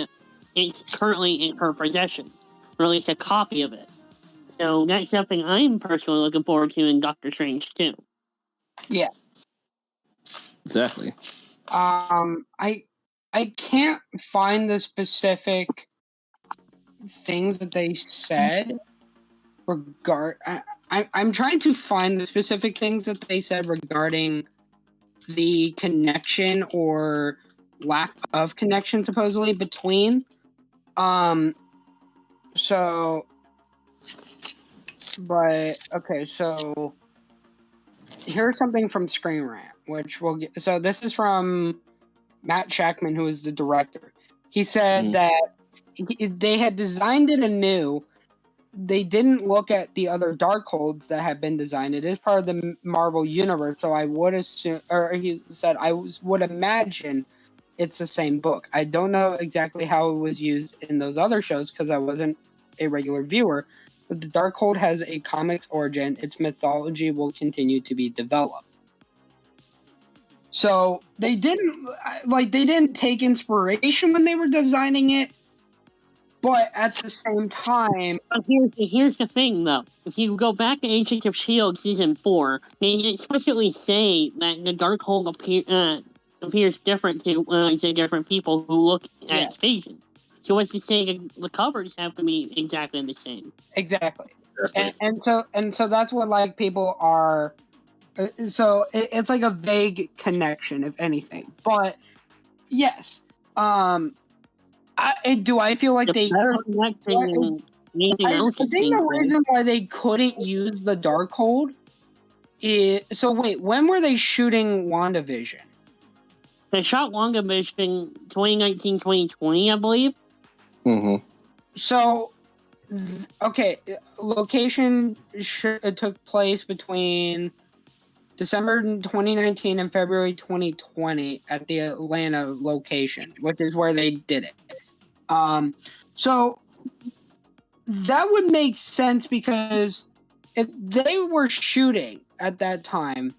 it's currently in her possession, or at least a copy of it. So that's something I'm personally looking forward to in Doctor Strange too. Yeah. Exactly. I can't find the specific things that they said I'm trying to find the specific things that they said regarding the connection or lack of connection supposedly between so here's something from Screen Rant, which we'll get. So this is from Matt Shackman, who is the director. He said that they had designed it anew. They didn't look at the other Darkholds that had been designed. It is part of the Marvel universe, so I would assume, or he said, would imagine it's the same book. I don't know exactly how it was used in those other shows because I wasn't a regular viewer. But the Darkhold has a comics origin. Its mythology will continue to be developed. So they didn't take inspiration when they were designing it, but at the same time, here's the thing though. If you go back to Agents of S.H.I.E.L.D. season 4, they explicitly say that the Darkhold appears different to different people who look at its pages. So what's to say the covers have to be exactly the same? Exactly. And so that's what people are. So it's like a vague connection, if anything. But yes, do I feel like they? I think the reason why they couldn't use the Darkhold is when were they shooting WandaVision? They shot WandaVision 2019-2020, I believe. Mm-hmm. So, location took place between December 2019 and February 2020 at the Atlanta location, which is where they did it. So that would make sense because if they were shooting at that time,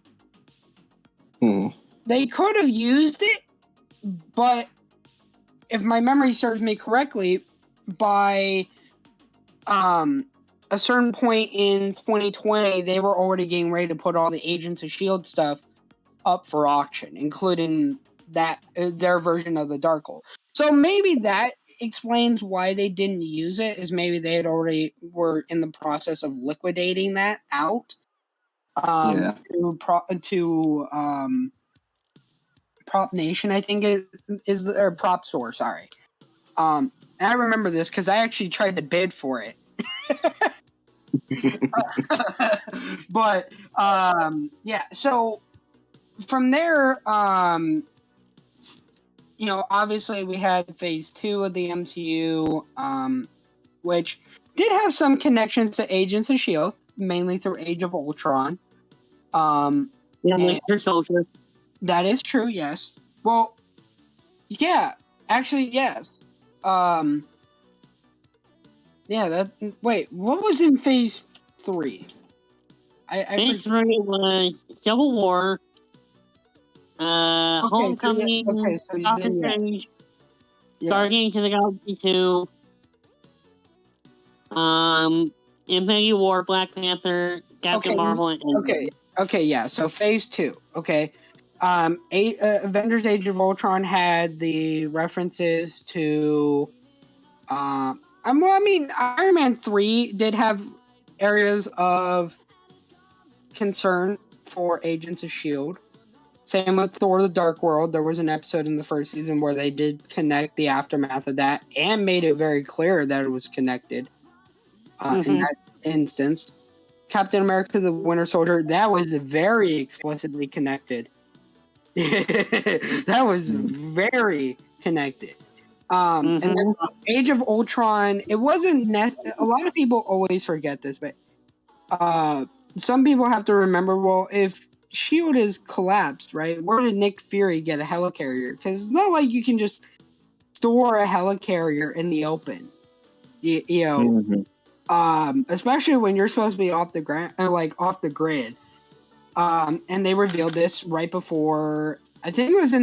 they could have used it, but if my memory serves me correctly, by a certain point in 2020, they were already getting ready to put all the Agents of S.H.I.E.L.D. stuff up for auction, including their version of the Darkhold. So maybe that explains why they didn't use it, is maybe they had already were in the process of liquidating that out to Prop Nation, I think is or Prop Store, sorry. And I remember this because I actually tried to bid for it. But so from there, obviously we had phase 2 of the MCU, which did have some connections to Agents of S.H.I.E.L.D., mainly through Age of Ultron. That is true, yes. Well, yeah, actually, yes. Wait, what was in phase 3? Phase 3 was Civil War, Homecoming, Doctor Strange, Guardians of the Galaxy 2, Infinity War, Black Panther, Captain Marvel, and so phase 2, Avengers Age of Ultron had the references to Iron Man 3 did have areas of concern for Agents of S.H.I.E.L.D. Same with Thor the Dark World. There was an episode in the first season where they did connect the aftermath of that and made it very clear that it was connected in that instance. Captain America the Winter Soldier, that was very explicitly connected. That was very connected. And then Age of Ultron, it wasn't a lot of people always forget this, but some people have to remember, well, if S.H.I.E.L.D. is collapsed, right, where did Nick Fury get a helicarrier? Because it's not like you can just store a helicarrier in the open, especially when you're supposed to be off the ground, off the grid. And they revealed this right before, I think it was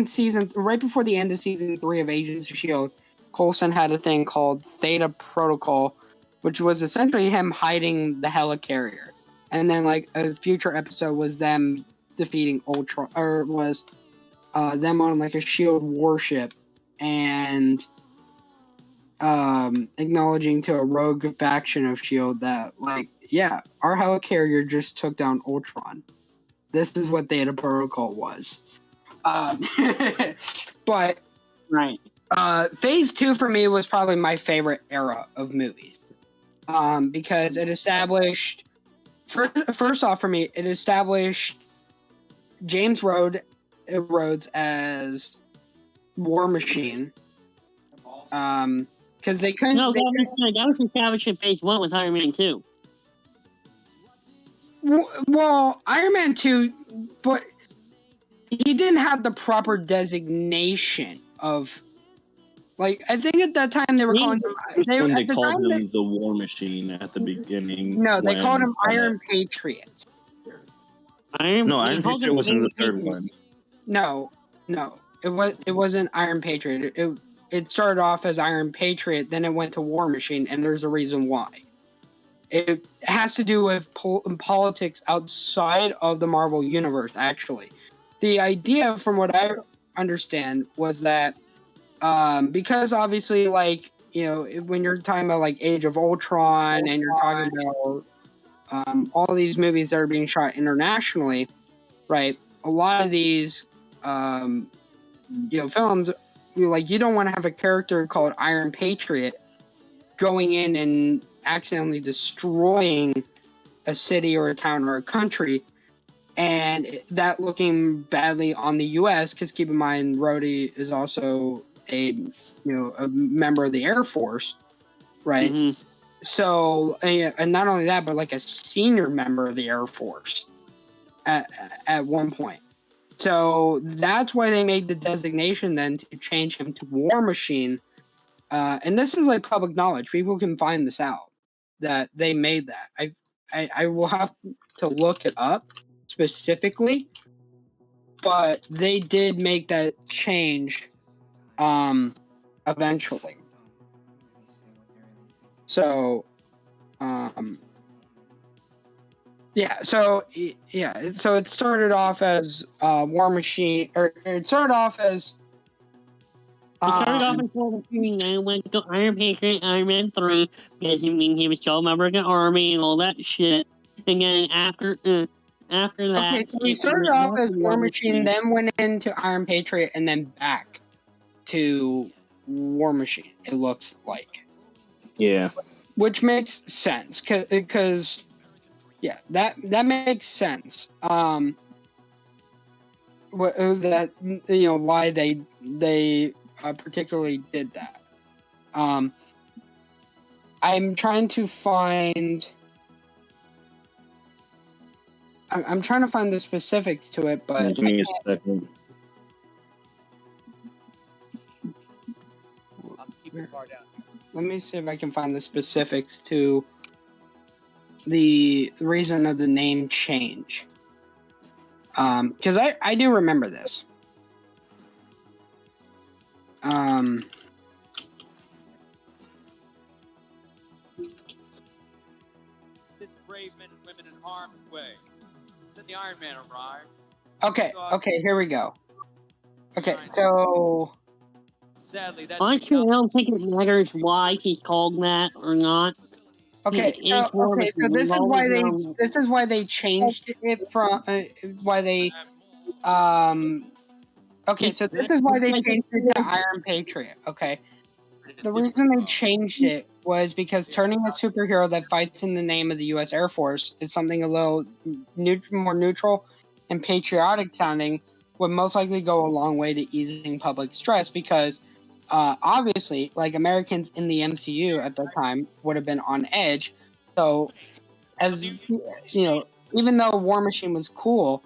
right before the end of season 3 of Agents of S.H.I.E.L.D. Coulson had a thing called Theta Protocol, which was essentially him hiding the helicarrier. And then, like, a future episode was them defeating Ultron, or was them on, like, a S.H.I.E.L.D. warship and acknowledging to a rogue faction of S.H.I.E.L.D. that, like, yeah, our helicarrier just took down Ultron. This is what Theta Protocol was. But right. Phase 2 for me was probably my favorite era of movies. Because it established, first off for me, it established James Rhodes as War Machine. Because they couldn't. No, that was established in Phase 1 with Iron Man 2. Well, Iron Man 2, but he didn't have the proper designation of, like, I think at that time they were calling him. They called him the War Machine at the beginning. No, they called him Iron Patriot. Iron Patriot was in the third one. No, it wasn't Iron Patriot. It started off as Iron Patriot, then it went to War Machine, and there's a reason why. It has to do with politics outside of the Marvel Universe, actually. The idea, from what I understand, was that because obviously, like, you know, when you're talking about, like, Age of Ultron, and you're talking about all these movies that are being shot internationally, right, a lot of these, films, like, you don't want to have a character called Iron Patriot going in and accidentally destroying a city or a town or a country, and that looking badly on the U.S. Because keep in mind, Rhodey is also a member of the Air Force, right? Mm-hmm. So, and not only that, but like a senior member of the Air Force at one point. So that's why they made the designation then to change him to War Machine. And this is like public knowledge. People can find this out, that they made that. I will have to look it up specifically, but they did make that change eventually. So so it started off as War Machine, or it started off as War Machine, and went to Iron Patriot, Iron Man 3, because he was still a member of the Army and all that shit. And then after that... Okay, so he started off as War Machine, then went into Iron Patriot, and then back to War Machine, it looks like. Yeah. Which makes sense, because yeah, that makes sense. Why they particularly did that. I'm trying to find the specifics to it, but give me a second. Let me see if I can find the specifics to the reason of the name change. Because I do remember this. Brave men and women in harm's way. Then the Iron Man arrived. Okay, here we go. Okay, so sadly, that's I don't think it matters why he's called that or not. Okay, so this is why they changed it from why they so this is why they changed it to Iron Patriot. Okay, the reason they changed it was because turning a superhero that fights in the name of the U.S. Air Force is something a little more neutral and patriotic sounding would most likely go a long way to easing public stress, because obviously, like, Americans in the MCU at that time would have been on edge. So, as you know, even though War Machine was cool,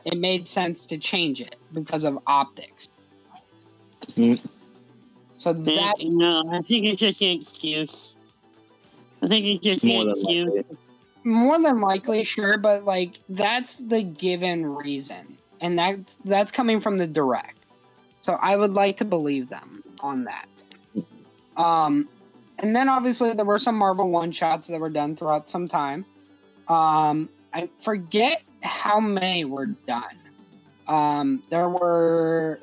it made sense to change it because of optics. Mm-hmm. So that I think it's just an excuse. I think it's just an excuse. more than likely, sure, but like that's the given reason, and that's coming from the direct. So I would like to believe them on that. And then obviously there were some Marvel one-shots that were done throughout some time. I forget how many were done. There were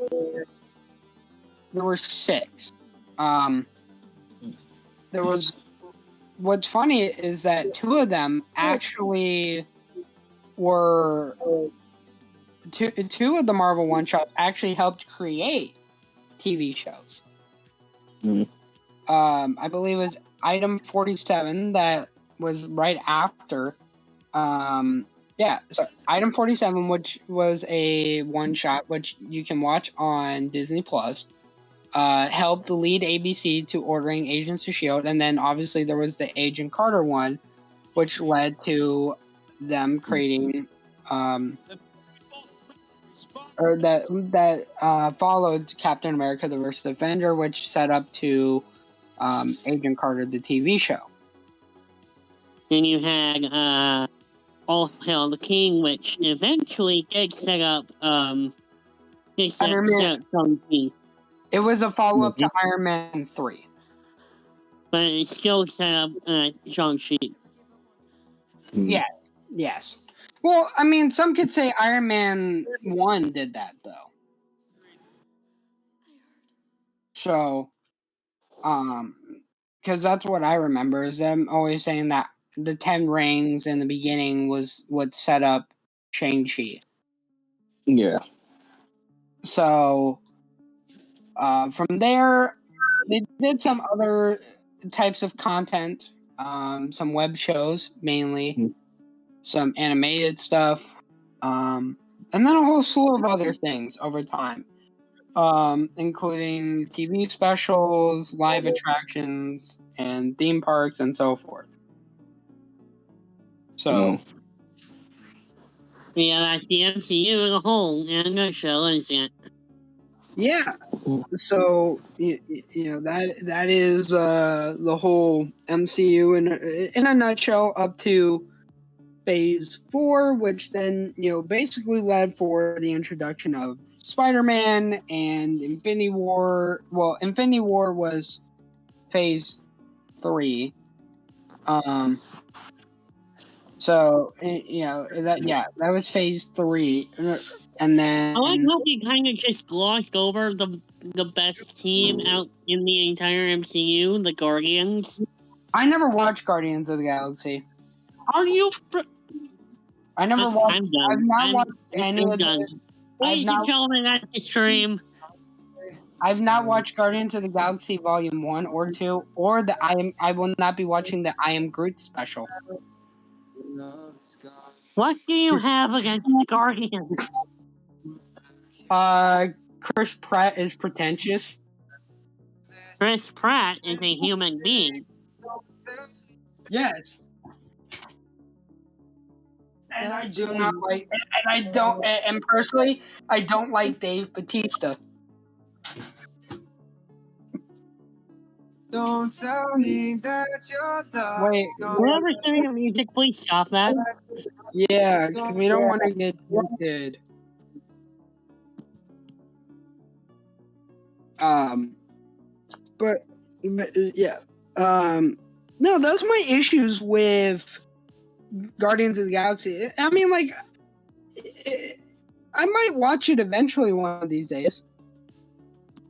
6. There was. What's funny is that 2 of them actually were. Two of the Marvel one-shots actually helped create TV shows. I believe it was Item 47 that was right after. So Item 47, which was a one-shot, which you can watch on Disney Plus, helped lead ABC to ordering Agents of S.H.I.E.L.D., and then obviously there was the Agent Carter one, which led to them creating, or that followed Captain America: The First Avenger, which set up to Agent Carter, the TV show. Then you had All Hail the King, which eventually did set up Shang-Chi. It was a follow-up to Iron Man 3. But it still set up Shang-Chi. Yes. Well, I mean, some could say Iron Man 1 did that, though. So, because that's what I remember, is them always saying that the 10 rings in the beginning was what set up Shang-Chi. Yeah. So, from there, they did some other types of content, some web shows mainly, some animated stuff, and then a whole slew of other things over time, including TV specials, live attractions, and theme parks, and so forth. So, yeah, that's the MCU as a whole in a nutshell, isn't it? yeah. So you know that is the whole MCU in a nutshell up to Phase 4, which then basically led for the introduction of Spider-Man and Infinity War. Well, Infinity War was Phase 3. So that was Phase 3, and then I like how they kind of just glossed over the best team out in the entire MCU, the Guardians. I never watched Guardians of the Galaxy. Are you? I never watched. I'm done. I've not watched any of done. this. Ladies and gentlemen, that's the stream. I've not watched Guardians of the Galaxy Volume 1 or 2, or I will not be watching the I Am Groot special. What do you have against the Guardians? Chris Pratt is pretentious. Chris Pratt is a human being. Yes. And I do not like, and I don't, and personally, I don't like Dave Bautista. Don't tell me that you're the. Wait, whoever singing your music, please stop that. Yeah, because we don't want to get tempted. But yeah. No, those are my issues with Guardians of the Galaxy. I mean, like, I might watch it eventually one of these days.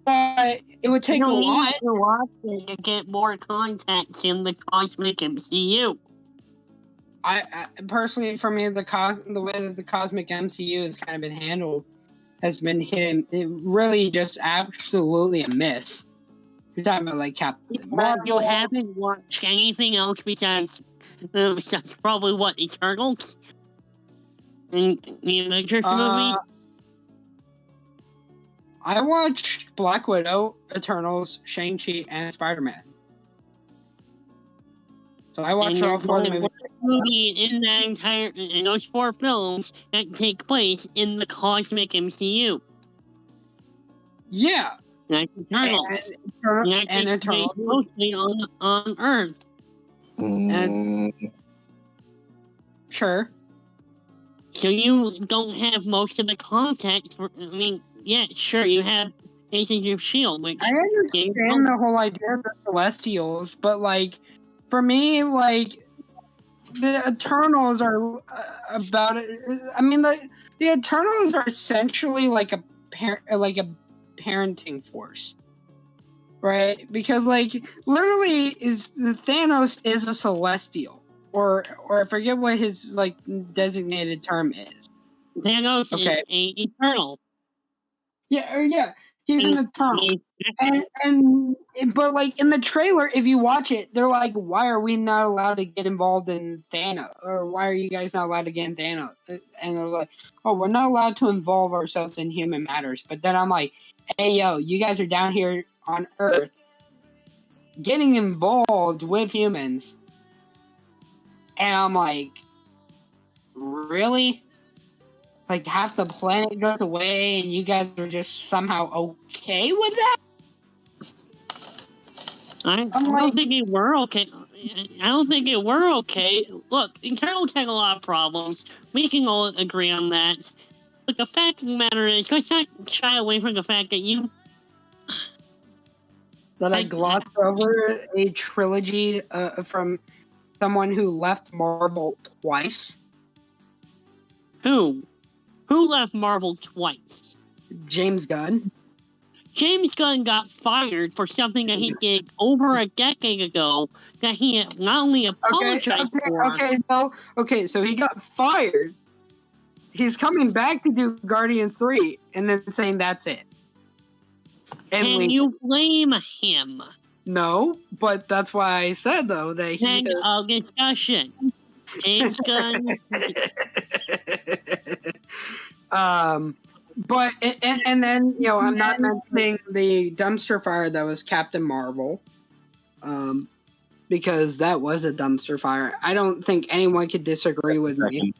But it would take a lot. You to watch it to get more context in the cosmic MCU. I personally, for me, the way that the cosmic MCU has kind of been handled has been really just absolutely a miss. You're talking about like Captain Marvel. You haven't watched anything else besides probably what, Eternals? And the Avengers movie? I watched Black Widow, Eternals, Shang-Chi, and Spider-Man. So I watched all 4 movies in those 4 films that take place in the cosmic MCU. Yeah. That's Eternals. And Eternals. Mostly on Earth. Sure. So you don't have most of the context. Yeah, sure, you have Agents of S.H.I.E.L.D., which... I understand the whole idea of the Celestials, but, like, for me, like, the Eternals are about it. I mean, the Eternals are essentially like a parenting force, right? Because, like, literally, the Thanos is a Celestial, or I forget what his like designated term is. Thanos is an Eternal. Yeah, he's an Eternal. But like in the trailer, if you watch it, they're like, "Why are we not allowed to get involved in Thanos? Or why are you guys not allowed to get in Thanos?" And they're like, "Oh, we're not allowed to involve ourselves in human matters." But then I'm like, "Hey, yo, you guys are down here on Earth, getting involved with humans," and I'm like, "Really? Like half the planet goes away, and you guys are just somehow okay with that?" I don't think it were okay. I don't think it were okay. Look, Eternals had a lot of problems. We can all agree on that. But the fact of the matter is, let's not shy away from the fact that I glossed over a trilogy from someone who left Marvel twice. Who? Who left Marvel twice? James Gunn. James Gunn got fired for something that he did over a decade ago that he not only apologized for. Okay, so he got fired. He's coming back to do Guardians 3 and then saying that's it. Can you blame him? No, but that's why I said, though, that he... End of discussion. James Gunn... But and then, you know, I'm not mentioning the dumpster fire that was Captain Marvel, because that was a dumpster fire. I don't think anyone could disagree with me.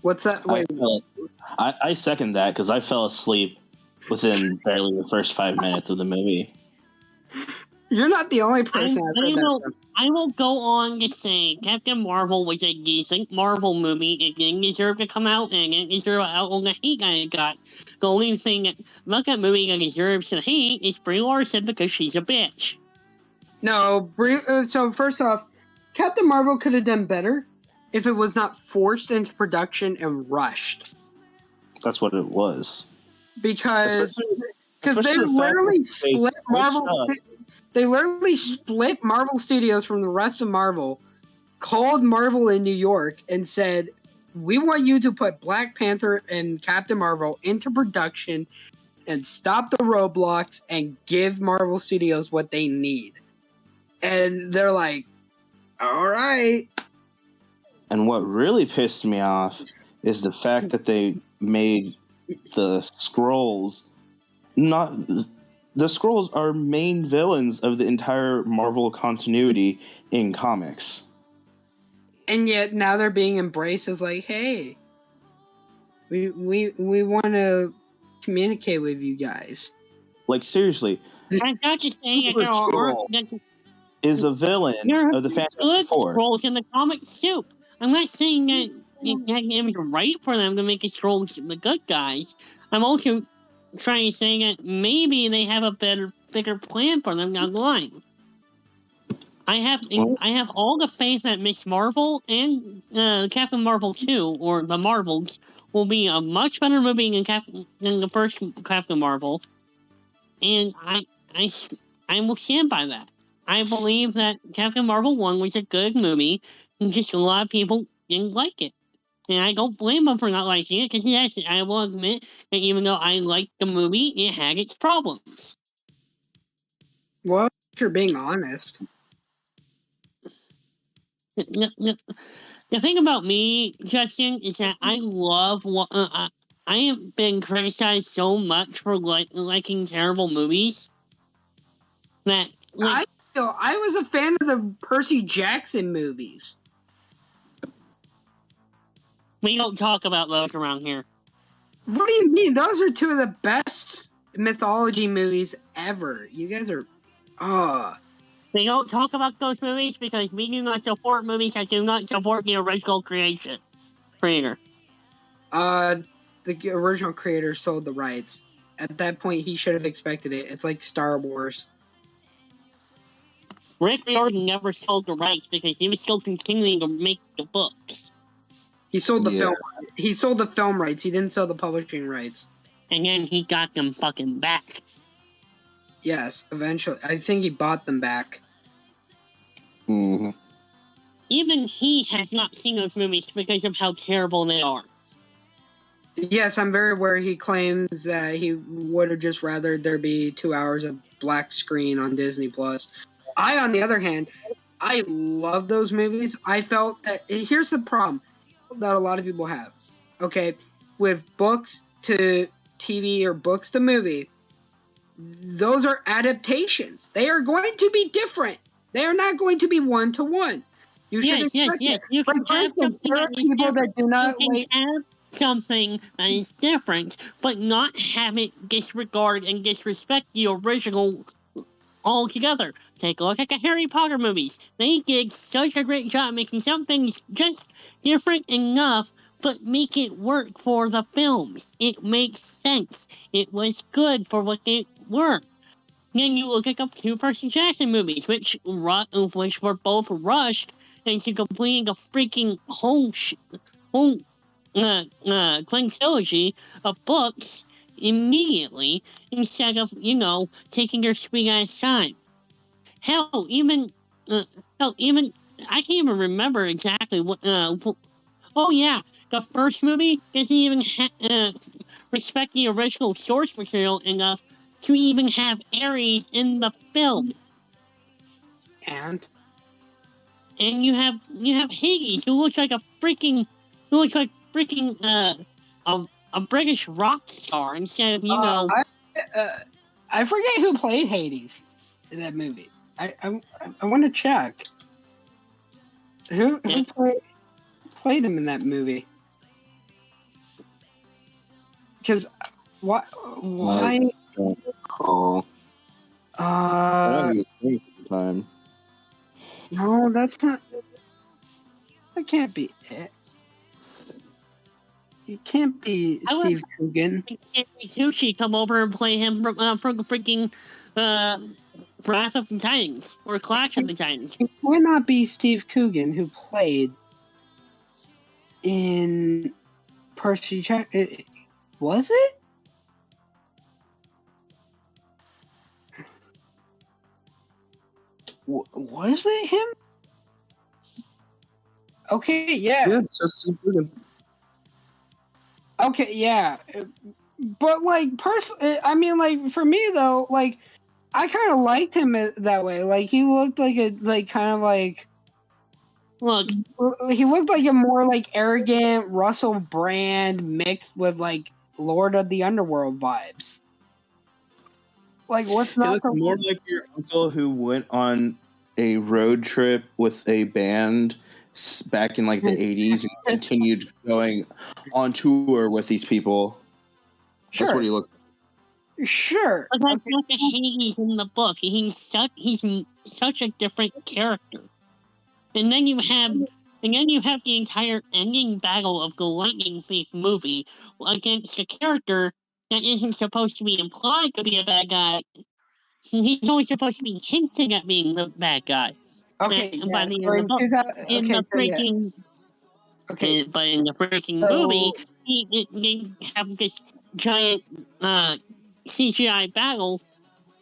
What's that? Wait. I second that because I fell asleep within barely the first 5 minutes of the movie. You're not the only person I will go on to say Captain Marvel was a decent Marvel movie. It didn't deserve to come out, and it deserved all the hate that it got. The only thing about that movie that deserves the hate is Brie Larson because she's a bitch. No, so first off, Captain Marvel could have done better if it was not forced into production and rushed. That's what it was. Because they literally split Marvel. They literally split Marvel Studios from the rest of Marvel, called Marvel in New York, and said, "We want you to put Black Panther and Captain Marvel into production and stop the roadblocks and give Marvel Studios what they need." And they're like, "All right." And what really pissed me off is the fact that they made the Skrulls not... The Skrulls are main villains of the entire Marvel continuity in comics. And yet now they're being embraced as like, hey, we want to communicate with you guys. Like, seriously. I'm not just saying that there are... is a villain of the Fantastic Four. Skrulls in the comic soup. I'm not saying that it's right for them to make the Skrulls the good guys. I'm also trying to say that maybe they have a bigger plan for them down the line. I have all the faith that Miss Marvel and Captain Marvel 2, or the Marvels, will be a much better movie than the first Captain Marvel, and I will stand by that. I believe that Captain Marvel 1 was a good movie, and just a lot of people didn't like it. And I don't blame them for not liking it, because yes, I will admit that even though I liked the movie, it had its problems. Well, if you're being honest. The thing about me, Justin, is that I love I have been criticized so much for liking terrible movies that I was a fan of the Percy Jackson movies. We don't talk about those around here. What do you mean? Those are two of the best mythology movies ever. You guys are, They don't talk about those movies because we do not support movies that do not support the original creator. The original creator sold the rights. At that point, he should have expected it. It's like Star Wars. Rick Riordan never sold the rights because he was still continuing to make the books. He sold the film. He sold the film rights. He didn't sell the publishing rights. And then he got them fucking back. Yes, eventually. I think he bought them back. Mm-hmm. Even he has not seen those movies because of how terrible they are. Yes, I'm very aware he claims that he would have just rather there be 2 hours of black screen on Disney+. I, on the other hand, I love those movies. I felt that... Here's the problem that a lot of people have. Okay, with books to TV or books to movie, those are adaptations. They are going to be different. They are not going to be one-to-one. You should expect yes. You can have something there are people that do not like... have something that is different, but not have it disregard and disrespect the original altogether. Take a look at the Harry Potter movies. They did such a great job making some things just different enough, but make it work for the films. It makes sense. It was good for what they were. Then you look at the two Percy Jackson movies, which were both rushed into completing a freaking whole trilogy of books immediately instead of, taking their sweet ass time. Hell, even I can't even remember exactly what. Oh yeah, the first movie doesn't even respect the original source material enough to even have Ares in the film. And you have Hades, who looks like a a British rock star instead of I forget who played Hades in that movie. I want to check who played him in that movie, because why time. No, that's not. That can't be it. It can't be Steve Coogan. Tucci come over and play him from freaking Wrath of the Titans or Clash of the Titans. It cannot be Steve Coogan who played in Percy Jackson. Was it? Was it him? Okay, yeah. Yeah, it's just Steve Coogan. Okay, yeah. But, like, for me, though, like, I kind of liked him that way. Like, he looked like he looked like a more, like, arrogant Russell Brand mixed with, like, Lord of the Underworld vibes. Like, what's not... He looked more like your uncle who went on a road trip with a band back in, like, the 80s and continued going on tour with these people. Sure. That's what he looked like. Sure. But that's not the Hades in the book. He's such a different character. And then you have the entire ending battle of the Lightning Thief movie against a character that isn't supposed to be implied to be a bad guy. He's only supposed to be hinting at being the bad guy. Okay, by the end of the book. But in the freaking movie, they have this giant CGI battle,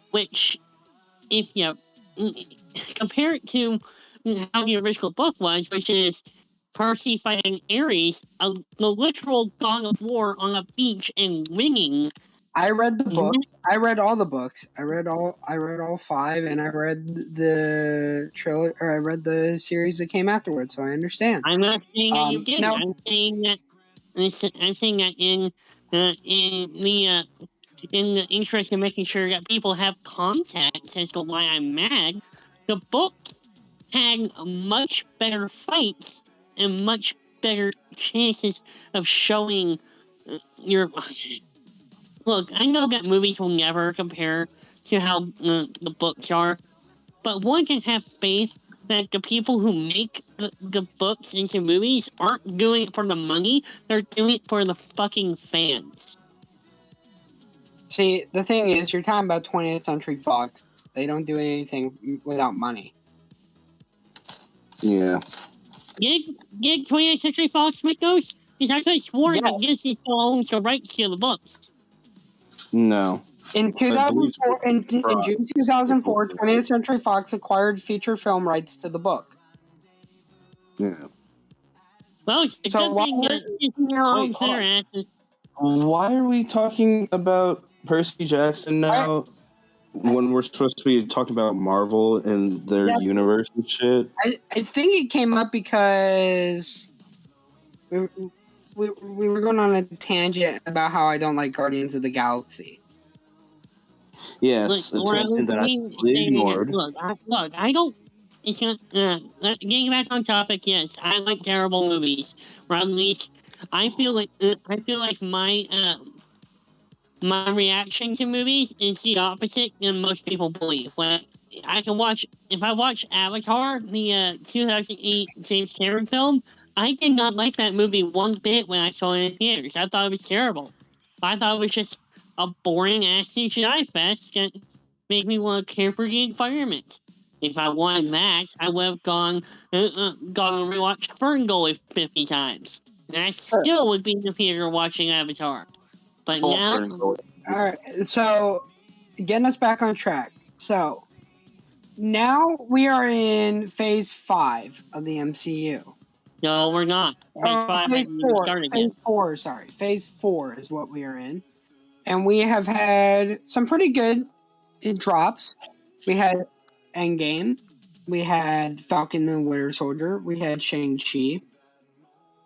which, if you compare it to how the original book was, which is Percy fighting Ares, the literal god of war on a beach and winning. I read the book. I read all the books. I read all 5, and I read the trilogy, or I read the series that came afterwards. So I understand. I'm not saying that you did. No. I'm saying that in the interest of making sure that people have context as to why I'm mad, the books had much better fights and much better chances of showing your. Look, I know that movies will never compare to how the books are, but one can have faith that the people who make the books into movies aren't doing it for the money, they're doing it for the fucking fans. See, the thing is, you're talking about 20th Century Fox. They don't do anything without money. Yeah. Did 20th Century Fox make those? He's actually sworn that Disney still owns the rights to the books. No. In 2004, in June 2004, 20th Century Fox acquired feature film rights to the book. Yeah. Well, it's So a good thing that Disney owns their asses. Why are we talking about Percy Jackson now when we're supposed to be talking about Marvel and their universe and shit? I think it came up because we were going on a tangent about how I don't like Guardians of the Galaxy. Yes, Look, the tangent that I ignored. Look, I don't. It's not. Getting back on topic, yes, I like terrible movies. Or at least, I feel like my my reaction to movies is the opposite than most people believe. Like, if I watch Avatar, the 2008 James Cameron film, I did not like that movie one bit when I saw it in theaters. I thought it was terrible. I thought it was just a boring ass CGI fest that made me want to care for the environment. If I wanted that, I would have gone and rewatched Ferngully 50 times. And I still would be in the theater watching Avatar. But now... Alright, so, getting us back on track. So, now we are in Phase 5 of the MCU. No, we're not. Phase 4, sorry. Phase 4 is what we are in. And we have had some pretty good drops. We had Endgame. We had Falcon and the Winter Soldier. We had Shang-Chi.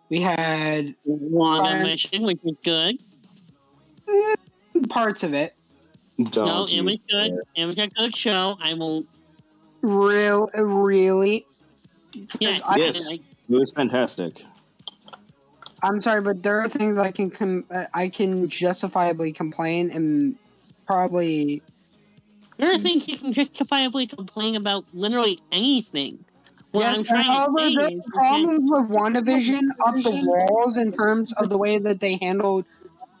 We had WandaVision, which was good. Parts of it. No, it was good. It was a good show. I won't. Really? Yes. It was fantastic. I'm sorry, but there are things I can justifiably complain and probably. There are things you can justifiably complain about literally anything. Yes, however, the problems with WandaVision up the walls in terms of the way that they handled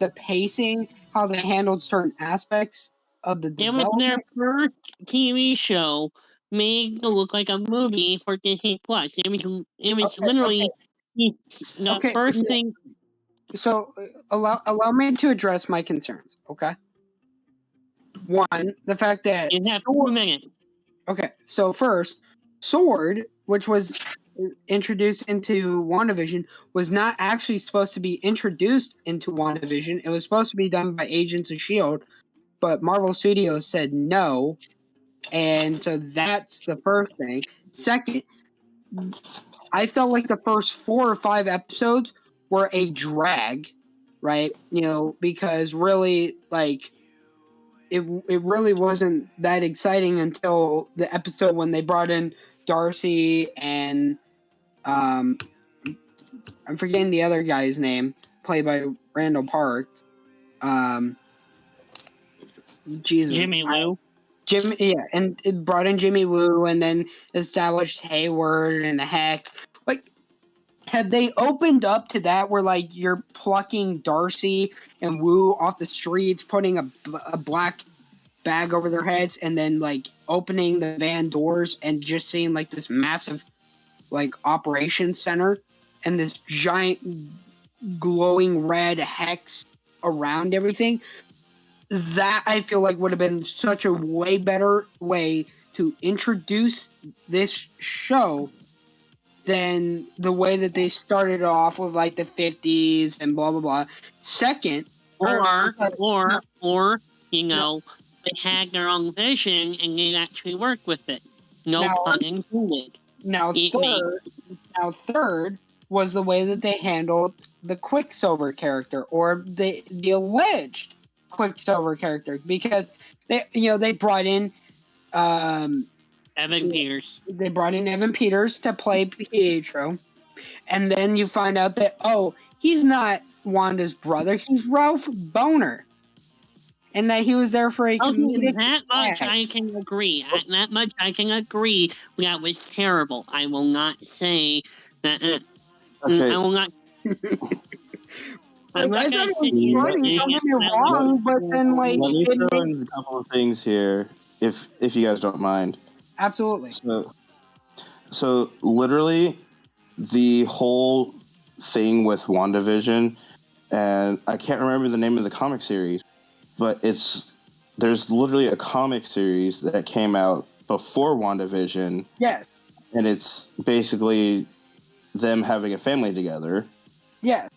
the pacing, how they handled certain aspects of the development. It was their first TV show made to look like a movie for Disney Plus. It was literally the first thing. So allow me to address my concerns, okay? One, the fact that you have 4 minutes. Okay, so first, Sword, which was introduced into WandaVision, was not actually supposed to be introduced into WandaVision. It was supposed to be done by Agents of S.H.I.E.L.D., but Marvel Studios said no, and so that's the first thing. Second, I felt like the first 4 or 5 episodes were a drag, right? You know, because really, like, it really wasn't that exciting until the episode when they brought in Darcy and I'm forgetting the other guy's name, played by Randall Park. Jesus. Jimmy Woo. And it brought in Jimmy Woo and then established Hayward and the Hex. Like, had they opened up to that where, like, you're plucking Darcy and Woo off the streets, putting a black bag over their heads, and then, like, opening the van doors and just seeing, like, this massive, like, operations center and this giant glowing red hex around everything, that I feel like would have been such a way better way to introduce this show than the way that they started off with, like, the 50s and blah blah blah. Second, or you know, they had their own vision and they actually worked with it. No pun intended. Now third was the way that they handled the Quicksilver character, or the alleged Quicksilver character, because they brought in Evan Peters. They brought in Evan Peters to play Pietro, and then you find out that he's not Wanda's brother, he's Ralph Boner. and that he was there for a comedic. That much I can agree. That much I can agree. That was terrible. I will not say that. Okay. I will not. I thought it was funny. Don't get me wrong, but then like let me throw in a couple of things here, if you guys don't mind. Absolutely. So literally, the whole thing with WandaVision, and I can't remember the name of the comic series, but there's literally a comic series that came out before WandaVision. Yes. And it's basically them having a family together. Yes.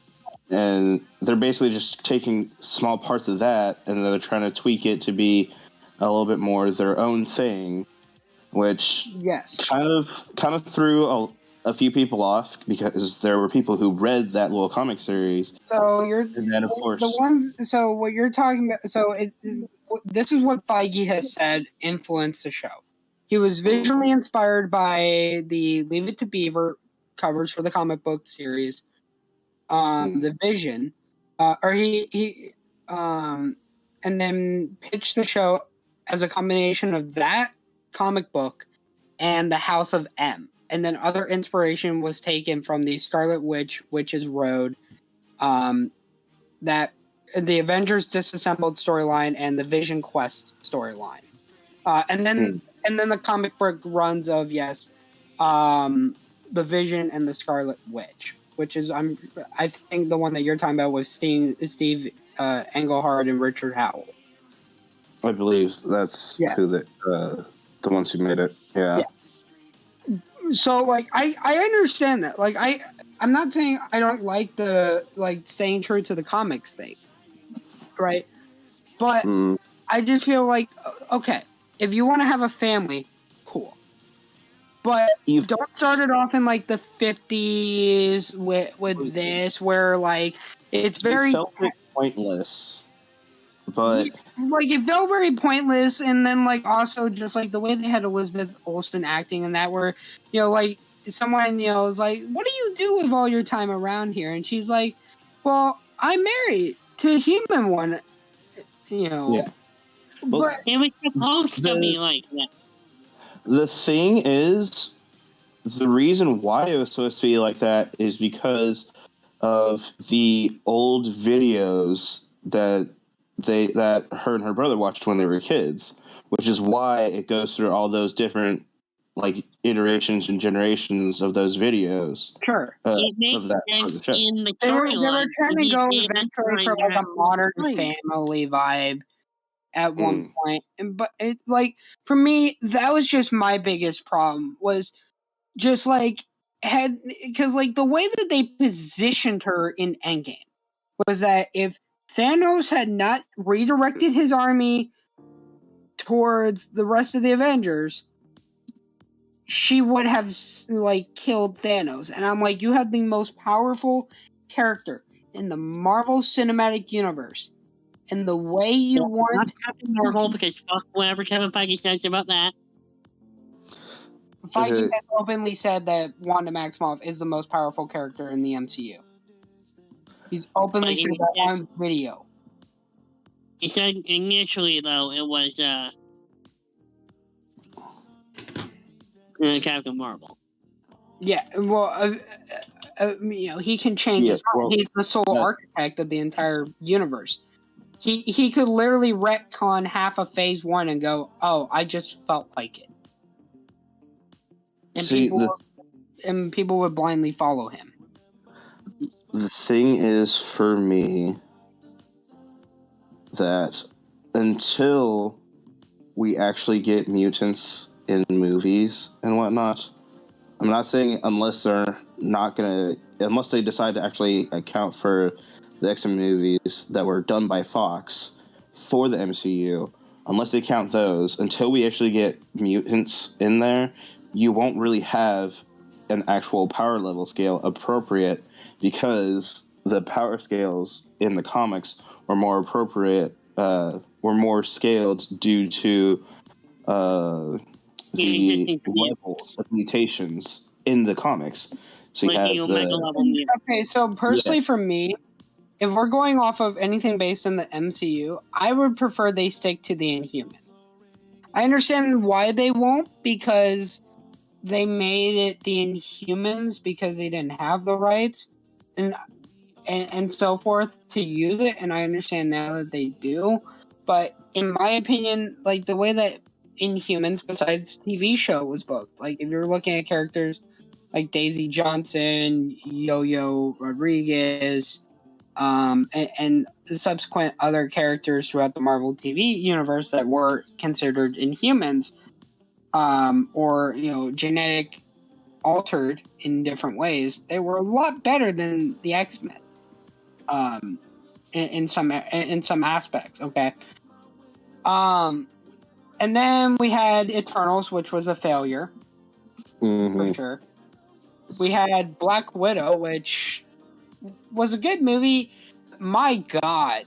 And they're basically just taking small parts of that, and they're trying to tweak it to be a little bit more their own thing, which kind of threw a few people off, because there were people who read that little comic series. So and then of course So what you're talking about? So this is what Feige has said influenced the show. He was visually inspired by the Leave It to Beaver covers for the comic book series. The Vision, and then pitched the show as a combination of that comic book and the House of M. And then other inspiration was taken from the Scarlet Witch's Road, that the Avengers Disassembled storyline and the Vision Quest storyline, and then the comic book runs of the Vision and the Scarlet Witch, which is I think the one that you're talking about was Steve Englehart and Richard Howell. I believe that's who the ones who made it. Yeah. So like I understand that. Like I'm not saying I don't like the staying true to the comics thing, right? But I just feel like, okay, if you want to have a family, cool. But don't start it off in like the 50s with this, where like it's very it felt pointless. But like it felt very pointless, and then like also just like the way they had Elizabeth Olsen acting and that, where like someone was like, "What do you do with all your time around here?" And she's like, "Well, I'm married to a human one." Yeah. Well, but it was supposed to be like that. The thing is, the reason why it was supposed to be like that is because of the old videos that her and her brother watched when they were kids, which is why it goes through all those different like iterations and generations of those videos. Sure. It makes sense in the storyline. They were trying to go eventually for like a modern family vibe at one point, but it like for me that was just my biggest problem, was just like because like the way that they positioned her in Endgame was that if Thanos had not redirected his army towards the rest of the Avengers, she would have like killed Thanos. And I'm like, you have the most powerful character in the Marvel Cinematic Universe, and the way you want not Captain Marvel, because fuck whatever Kevin Feige says about that. Feige has openly said that Wanda Maximoff is the most powerful character in the MCU. He's openly said that on video. He said initially, though, it was Captain Marvel. Yeah, well, he can change his mind. He's the sole architect of the entire universe. He could literally retcon half of Phase 1 and go, "Oh, I just felt like it," and people would blindly follow him. The thing is, for me, that until we actually get mutants in movies and whatnot, I'm not saying unless they decide to actually account for the X-Men movies that were done by Fox for the MCU, unless they count those, until we actually get mutants in there, you won't really have an actual power level scale appropriate, because the power scales in the comics were more appropriate, were more scaled due to the levels of mutations in the comics. So you have okay, so personally for me, if we're going off of anything based on the MCU, I would prefer they stick to the Inhumans. I understand why they won't, because they made it the Inhumans because they didn't have the rights and so forth to use it, and I understand now that they do. But in my opinion, like the way that Inhumans, besides TV show, was booked, like if you're looking at characters like Daisy Johnson, Yo-Yo Rodriguez, and the subsequent other characters throughout the Marvel TV universe that were considered Inhumans, or genetic altered in different ways, they were a lot better than the X-Men. In some aspects, okay. And then we had Eternals, which was a failure, for sure. We had Black Widow, which was a good movie. My God,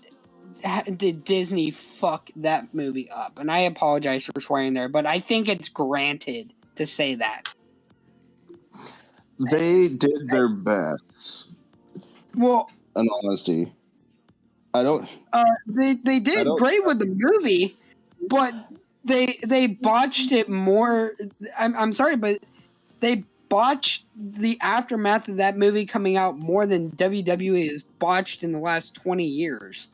did Disney fuck that movie up? And I apologize for swearing there, but I think it's granted to say that. They did their best. Well, in honesty, I don't. They did great with the movie, but they botched it more. I'm sorry, but they botched the aftermath of that movie coming out more than WWE has botched in the last 20 years.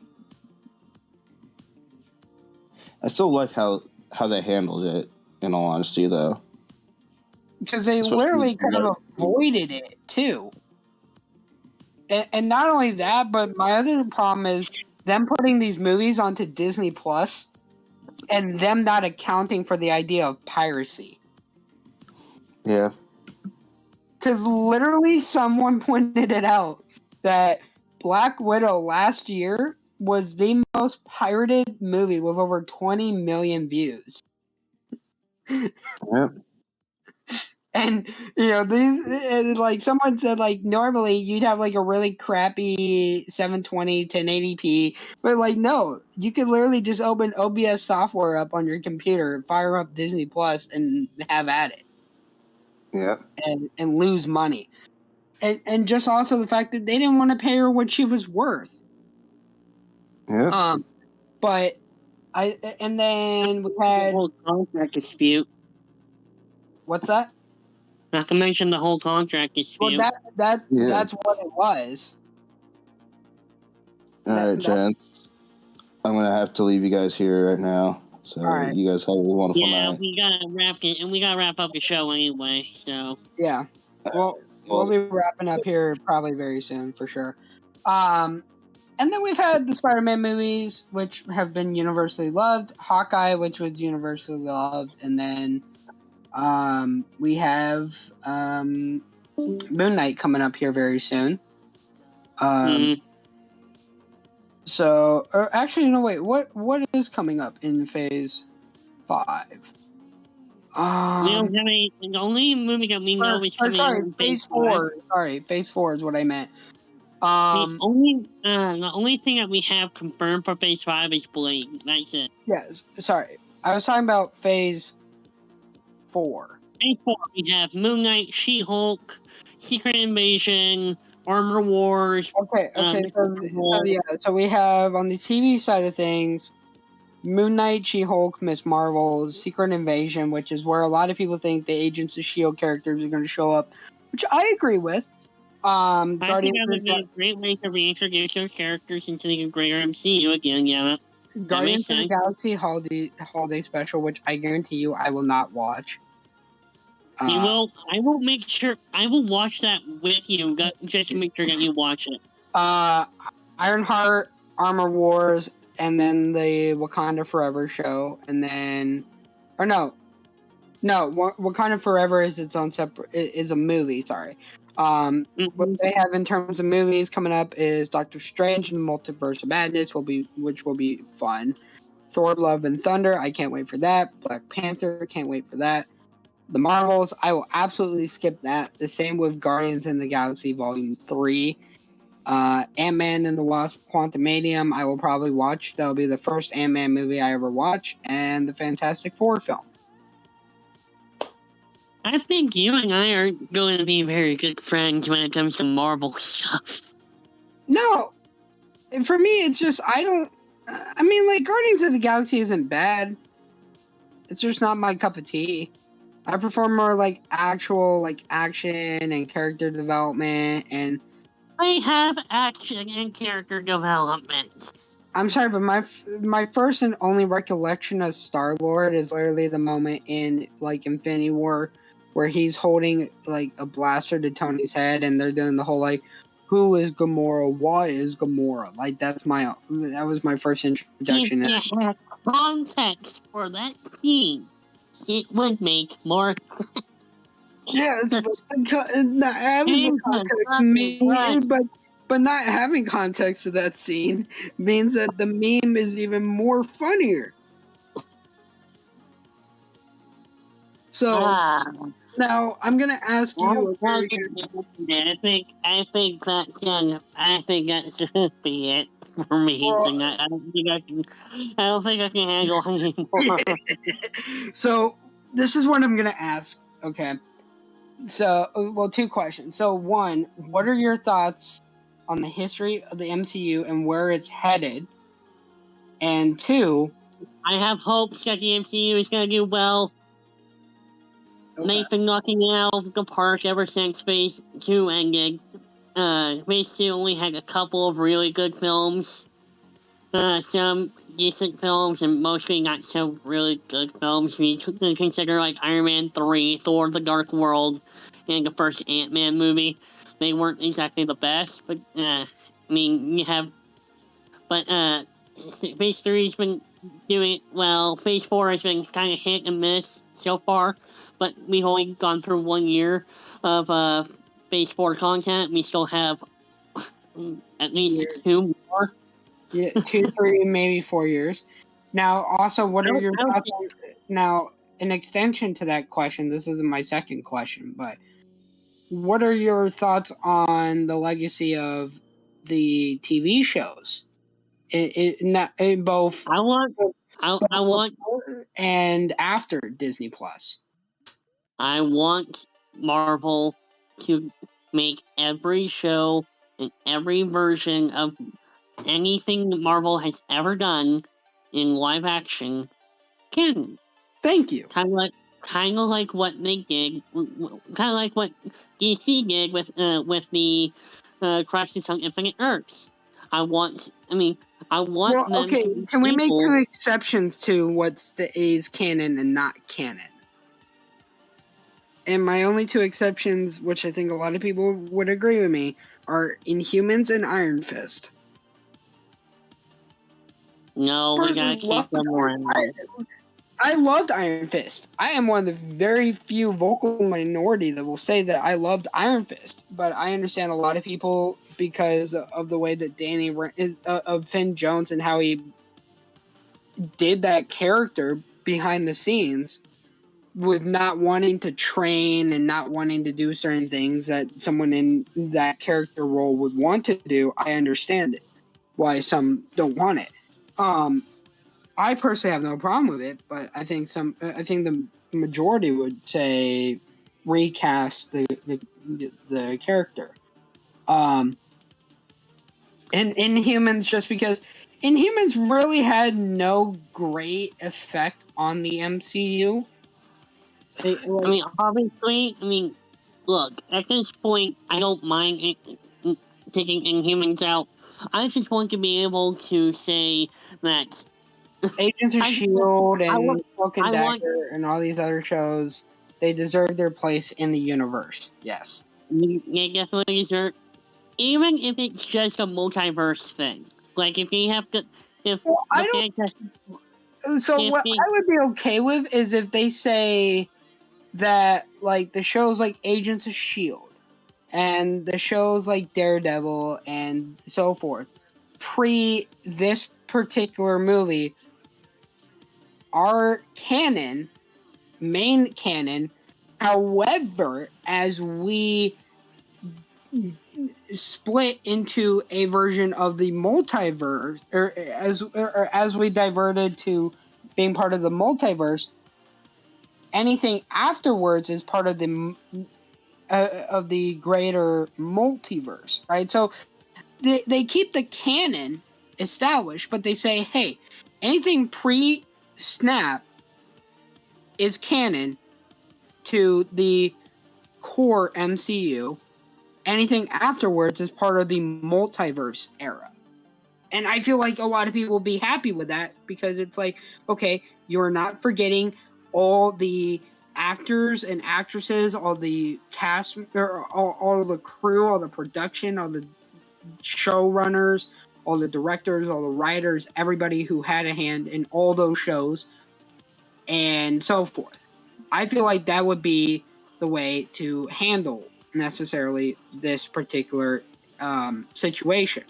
I still like how they handled it, in all honesty, though. Because they literally kind of avoided it, too. And not only that, but my other problem is them putting these movies onto Disney Plus and them not accounting for the idea of piracy. Yeah. Because literally someone pointed it out that Black Widow last year was the most pirated movie with over 20 million views. Yeah. And, these, like someone said, like, normally you'd have like a really crappy 720 1080p, but like, no, you could literally just open OBS software up on your computer, fire up Disney Plus, and have at it. Yeah. And lose money. And just also the fact that they didn't want to pay her what she was worth. Yeah. And then we had the whole contract dispute. What's that? Not to mention the whole contract dispute. Well, that's what it was. All right, gents. I'm gonna have to leave you guys here right now. So you guys have a wonderful night. Yeah, we gotta wrap it, and we gotta wrap up the show anyway. So yeah, we'll be wrapping up here probably very soon for sure. And then we've had the Spider-Man movies, which have been universally loved. Hawkeye, which was universally loved, and then we have Moon Knight coming up here very soon. So, or actually, no, wait. What is coming up in Phase 5? We don't have any. The only movie that we know is coming in Phase 4. Sorry, Phase 4 is what I meant. The only thing that we have confirmed for Phase 5 is Blade. That's it. Yes, sorry. I was talking about Phase 4. Phase 4, we have Moon Knight, She-Hulk, Secret Invasion, Armor Wars. Okay. So we have on the TV side of things, Moon Knight, She-Hulk, Ms. Marvel, Secret Invasion, which is where a lot of people think the Agents of S.H.I.E.L.D. characters are going to show up, which I agree with. I think that would be a great way to reintroduce those characters into the greater MCU again, yeah. Guardians of the Galaxy holiday special, which I guarantee you I will not watch. I will make sure, I will watch that with you, just to make sure that you watch it. Ironheart, Armor Wars, and then the Wakanda Forever show, and then, or no, Wakanda Forever is its own separate, is a movie, sorry. What they have in terms of movies coming up is Doctor Strange and the Multiverse of Madness, which will be fun. Thor: Love and Thunder, I can't wait for that. Black Panther, can't wait for that. The Marvels, I will absolutely skip that. The same with Guardians of the Galaxy Volume 3. Ant-Man and the Wasp: Quantumanium, I will probably watch. That'll be the first Ant-Man movie I ever watch, and the Fantastic Four film. I think you and I are going to be very good friends when it comes to Marvel stuff. No, for me, it's just I don't. I mean, like Guardians of the Galaxy isn't bad. It's just not my cup of tea. I prefer more like actual like action and character development and. I have action and character development. I'm sorry, but my first and only recollection of Star-Lord is literally the moment in like Infinity War where he's holding like a blaster to Tony's head and they're doing the whole like, who is Gamora? Why is Gamora? Like that was my first introduction. If you had context for that scene, it would make more sense. Yes, not having context but not having context to that scene means that the meme is even more funnier. So now I'm gonna ask you. I think that should be it for me. Well, I don't think I can handle anymore. So this is what I'm gonna ask. Okay. So, well, two questions. So, one, what are your thoughts on the history of the MCU and where it's headed? And two, I have hopes that the MCU is going to do well. Okay. They've been knocking it out of the park ever since Phase 2 ended. Phase 2 only had a couple of really good films. Some decent films, and mostly not so really good films. We consider like Iron Man 3, Thor: The Dark World, and the first Ant-Man movie. They weren't exactly the best, but I mean, you have. But Phase 3's been doing well. Phase 4 has been kind of hit and miss so far, but we've only gone through 1 year of Phase 4 content. We still have at least 2 more. Yeah, 2, 3, maybe 4 years. Now, also, what are your thoughts? Now, an extension to that question. This isn't my second question, but what are your thoughts on the legacy of the TV shows? Both. I want, and after Disney Plus. I want Marvel to make every show and every version of anything Marvel has ever done in live action canon. Thank you. Kind of like what they did, kind of like what DC did with the Crisis on Infinite Earths. I want. Well, okay, can we make 2 exceptions to what's is canon and not canon? And my only 2 exceptions, which I think a lot of people would agree with me, are Inhumans and Iron Fist. No, we gotta keep them around. I loved Iron Fist. I am one of the very few vocal minority that will say that I loved Iron Fist. But I understand a lot of people because of the way that of Finn Jones and how he did that character behind the scenes with not wanting to train and not wanting to do certain things that someone in that character role would want to do. I understand it. Why some don't want it. I personally have no problem with it, but I think the majority would say recast the character. And Inhumans, just because Inhumans really had no great effect on the MCU. Obviously, look, at this point, I don't mind taking Inhumans out. I just want to be able to say that Agents of S.H.I.E.L.D. and Cloak and Dagger and all these other shows, they deserve their place in the universe. Yes. They definitely deserve, even if it's just a multiverse thing. Like, if they have to... what I would be okay with is if they say that, like, the shows like Agents of S.H.I.E.L.D. and the shows like Daredevil and so forth, pre this particular movie, are canon, main canon. However, as we split into a version of the multiverse, or as we diverted to being part of the multiverse, anything afterwards is part of the greater multiverse, right? So they keep the canon established, but they say, hey, anything pre-snap is canon to the core MCU. Anything afterwards is part of the multiverse era. And I feel like a lot of people will be happy with that because it's like, okay, you're not forgetting all the actors and actresses, all the cast, or all the crew, all the production, all the showrunners, all the directors, all the writers, everybody who had a hand in all those shows, and so forth. I feel like that would be the way to handle necessarily this particular situation.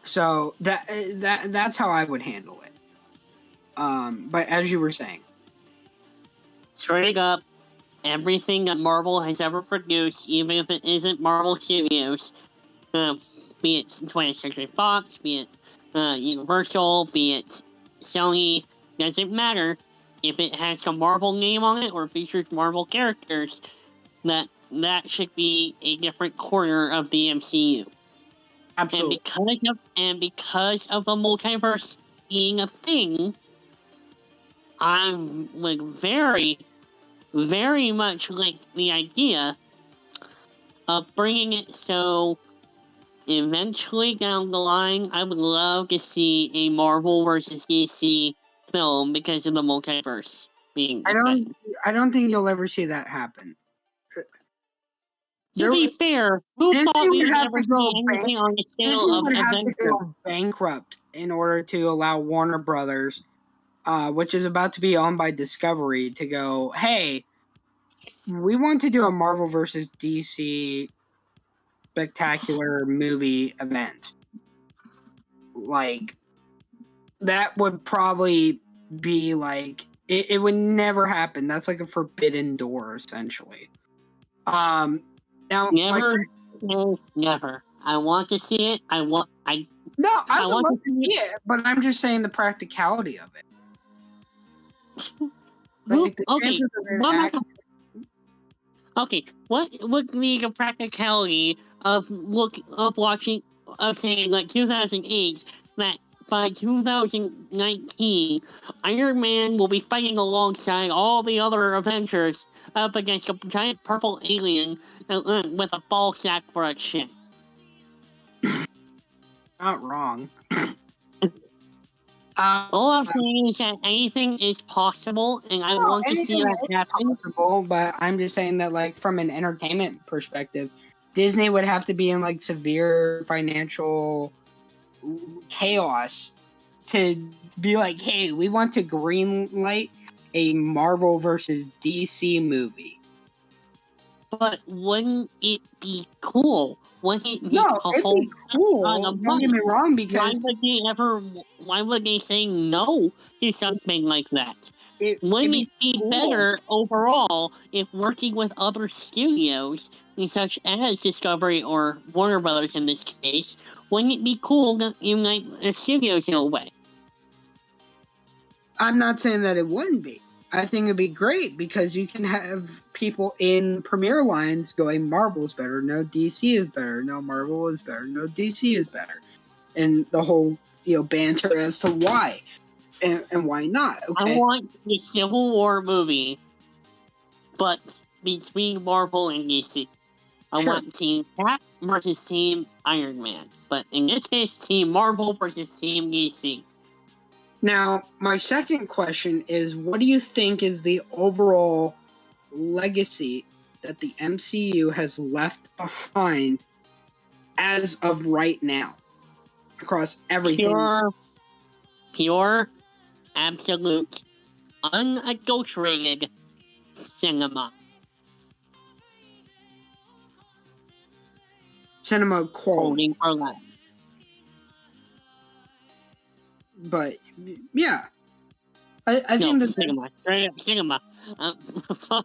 So that's how I would handle it. But as you were saying, straight up, everything that Marvel has ever produced, even if it isn't Marvel Studios, be it 20th Century Fox, be it Universal, be it Sony, doesn't matter. If it has a Marvel name on it or features Marvel characters, that should be a different corner of the MCU. Absolutely. And because of the multiverse being a thing, I'm like very, very much like the idea of bringing it so eventually down the line, I would love to see a Marvel versus DC film because of the multiverse being. I don't think you'll ever see that happen. To be fair, who Disney thought we would would have ever to go see anything on the scale Disney of would have to Avengers? go bankrupt in order to allow Warner Brothers, which is about to be owned by Discovery, to go, hey, we want to do a Marvel versus DC spectacular movie event. Like, that would probably be like, it would never happen. That's like a forbidden door, essentially. Now, never. I want to see it. I would love to see it, but I'm just saying the practicality of it. Like, okay, what would be the practicality of saying like 2008 that by 2019 Iron Man will be fighting alongside all the other Avengers up against a giant purple alien with a ball sack for a ship? Not wrong. All I'm saying is that anything is possible, and I want to see that happen. Possible, but I'm just saying that, like, from an entertainment perspective, Disney would have to be in like severe financial chaos to be like, hey, we want to greenlight a Marvel versus DC movie. But wouldn't it be cool? Wouldn't it be be cool. Don't get me wrong, because why would they say no to something like that? Wouldn't it be better overall if working with other studios, such as Discovery or Warner Brothers in this case, wouldn't it be cool to unite the studios in a way? I'm not saying that it wouldn't be. I think it'd be great because you can have people in premiere lines going, Marvel's better, no, DC is better, no, Marvel is better, no, DC is better. And the whole, banter as to why and why not. Okay? I want the Civil War movie, but between Marvel and DC. I want Team Cap versus Team Iron Man. But in this case, Team Marvel versus Team DC. Now, my second question is, what do you think is the overall legacy that the MCU has left behind as of right now across everything? Pure, absolute, unadulterated cinema. Cinema quality. But yeah, I think that cinema, straight up cinema.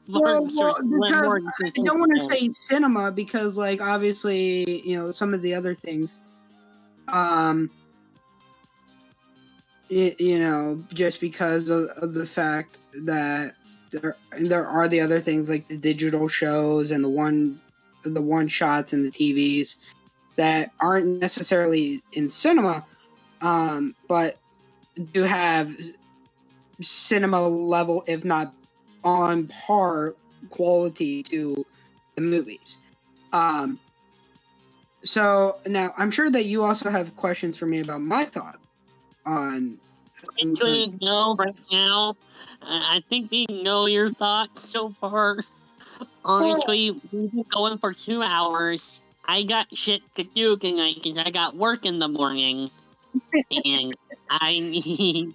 Well, because I don't want to say cinema because, like, obviously, some of the other things, just because of the fact that there are the other things like the digital shows and the one the one shots and the TVs that aren't necessarily in cinema, but do have cinema level, if not on par quality to the movies. So now I'm sure that you also have questions for me about my thought on. No, right now, I think we know your thoughts so far. Honestly, we've been going for 2 hours. I got shit to do tonight because I got work in the morning, and I need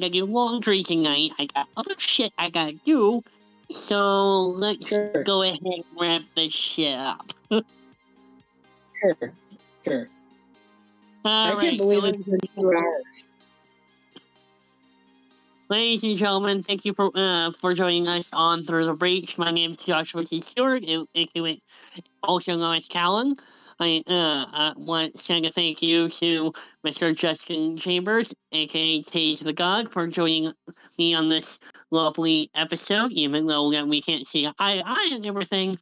to do laundry tonight. I got other shit I gotta do, so let's go ahead and wrap this shit up. Sure. I can't believe it's been 2 hours. Ladies and gentlemen, thank you for joining us on Through the Breach. My name is Joshua T. Stewart, also known as Callan. I want to send a thank you to Mr. Justin Chambers, aka Taze the God, for joining me on this lovely episode, even though we can't see eye to eye and everything.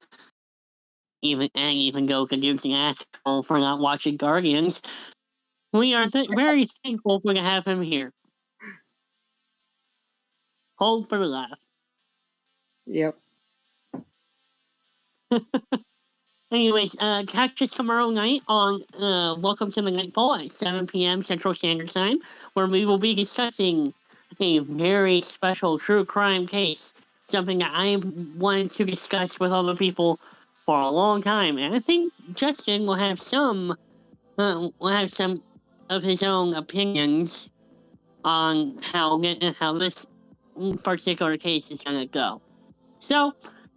Even though confusing asshole for not watching Guardians. We are very thankful to have him here. Hold for the laugh. Yep. Anyways, catch us tomorrow night on Welcome to the Nightfall at 7 p.m. Central Standard Time, where we will be discussing a very special true crime case, something that I wanted to discuss with other people for a long time, and I think Justin will have some of his own opinions on how this particular case is gonna go. So,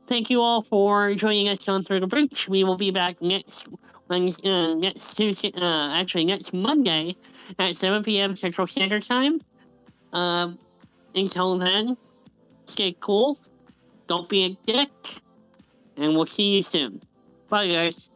thank you all for joining us on Through the Breach. We will be back next Tuesday, next Monday at 7 p.m. Central Standard Time. Until then, stay cool, don't be a dick, and we'll see you soon. Bye, guys.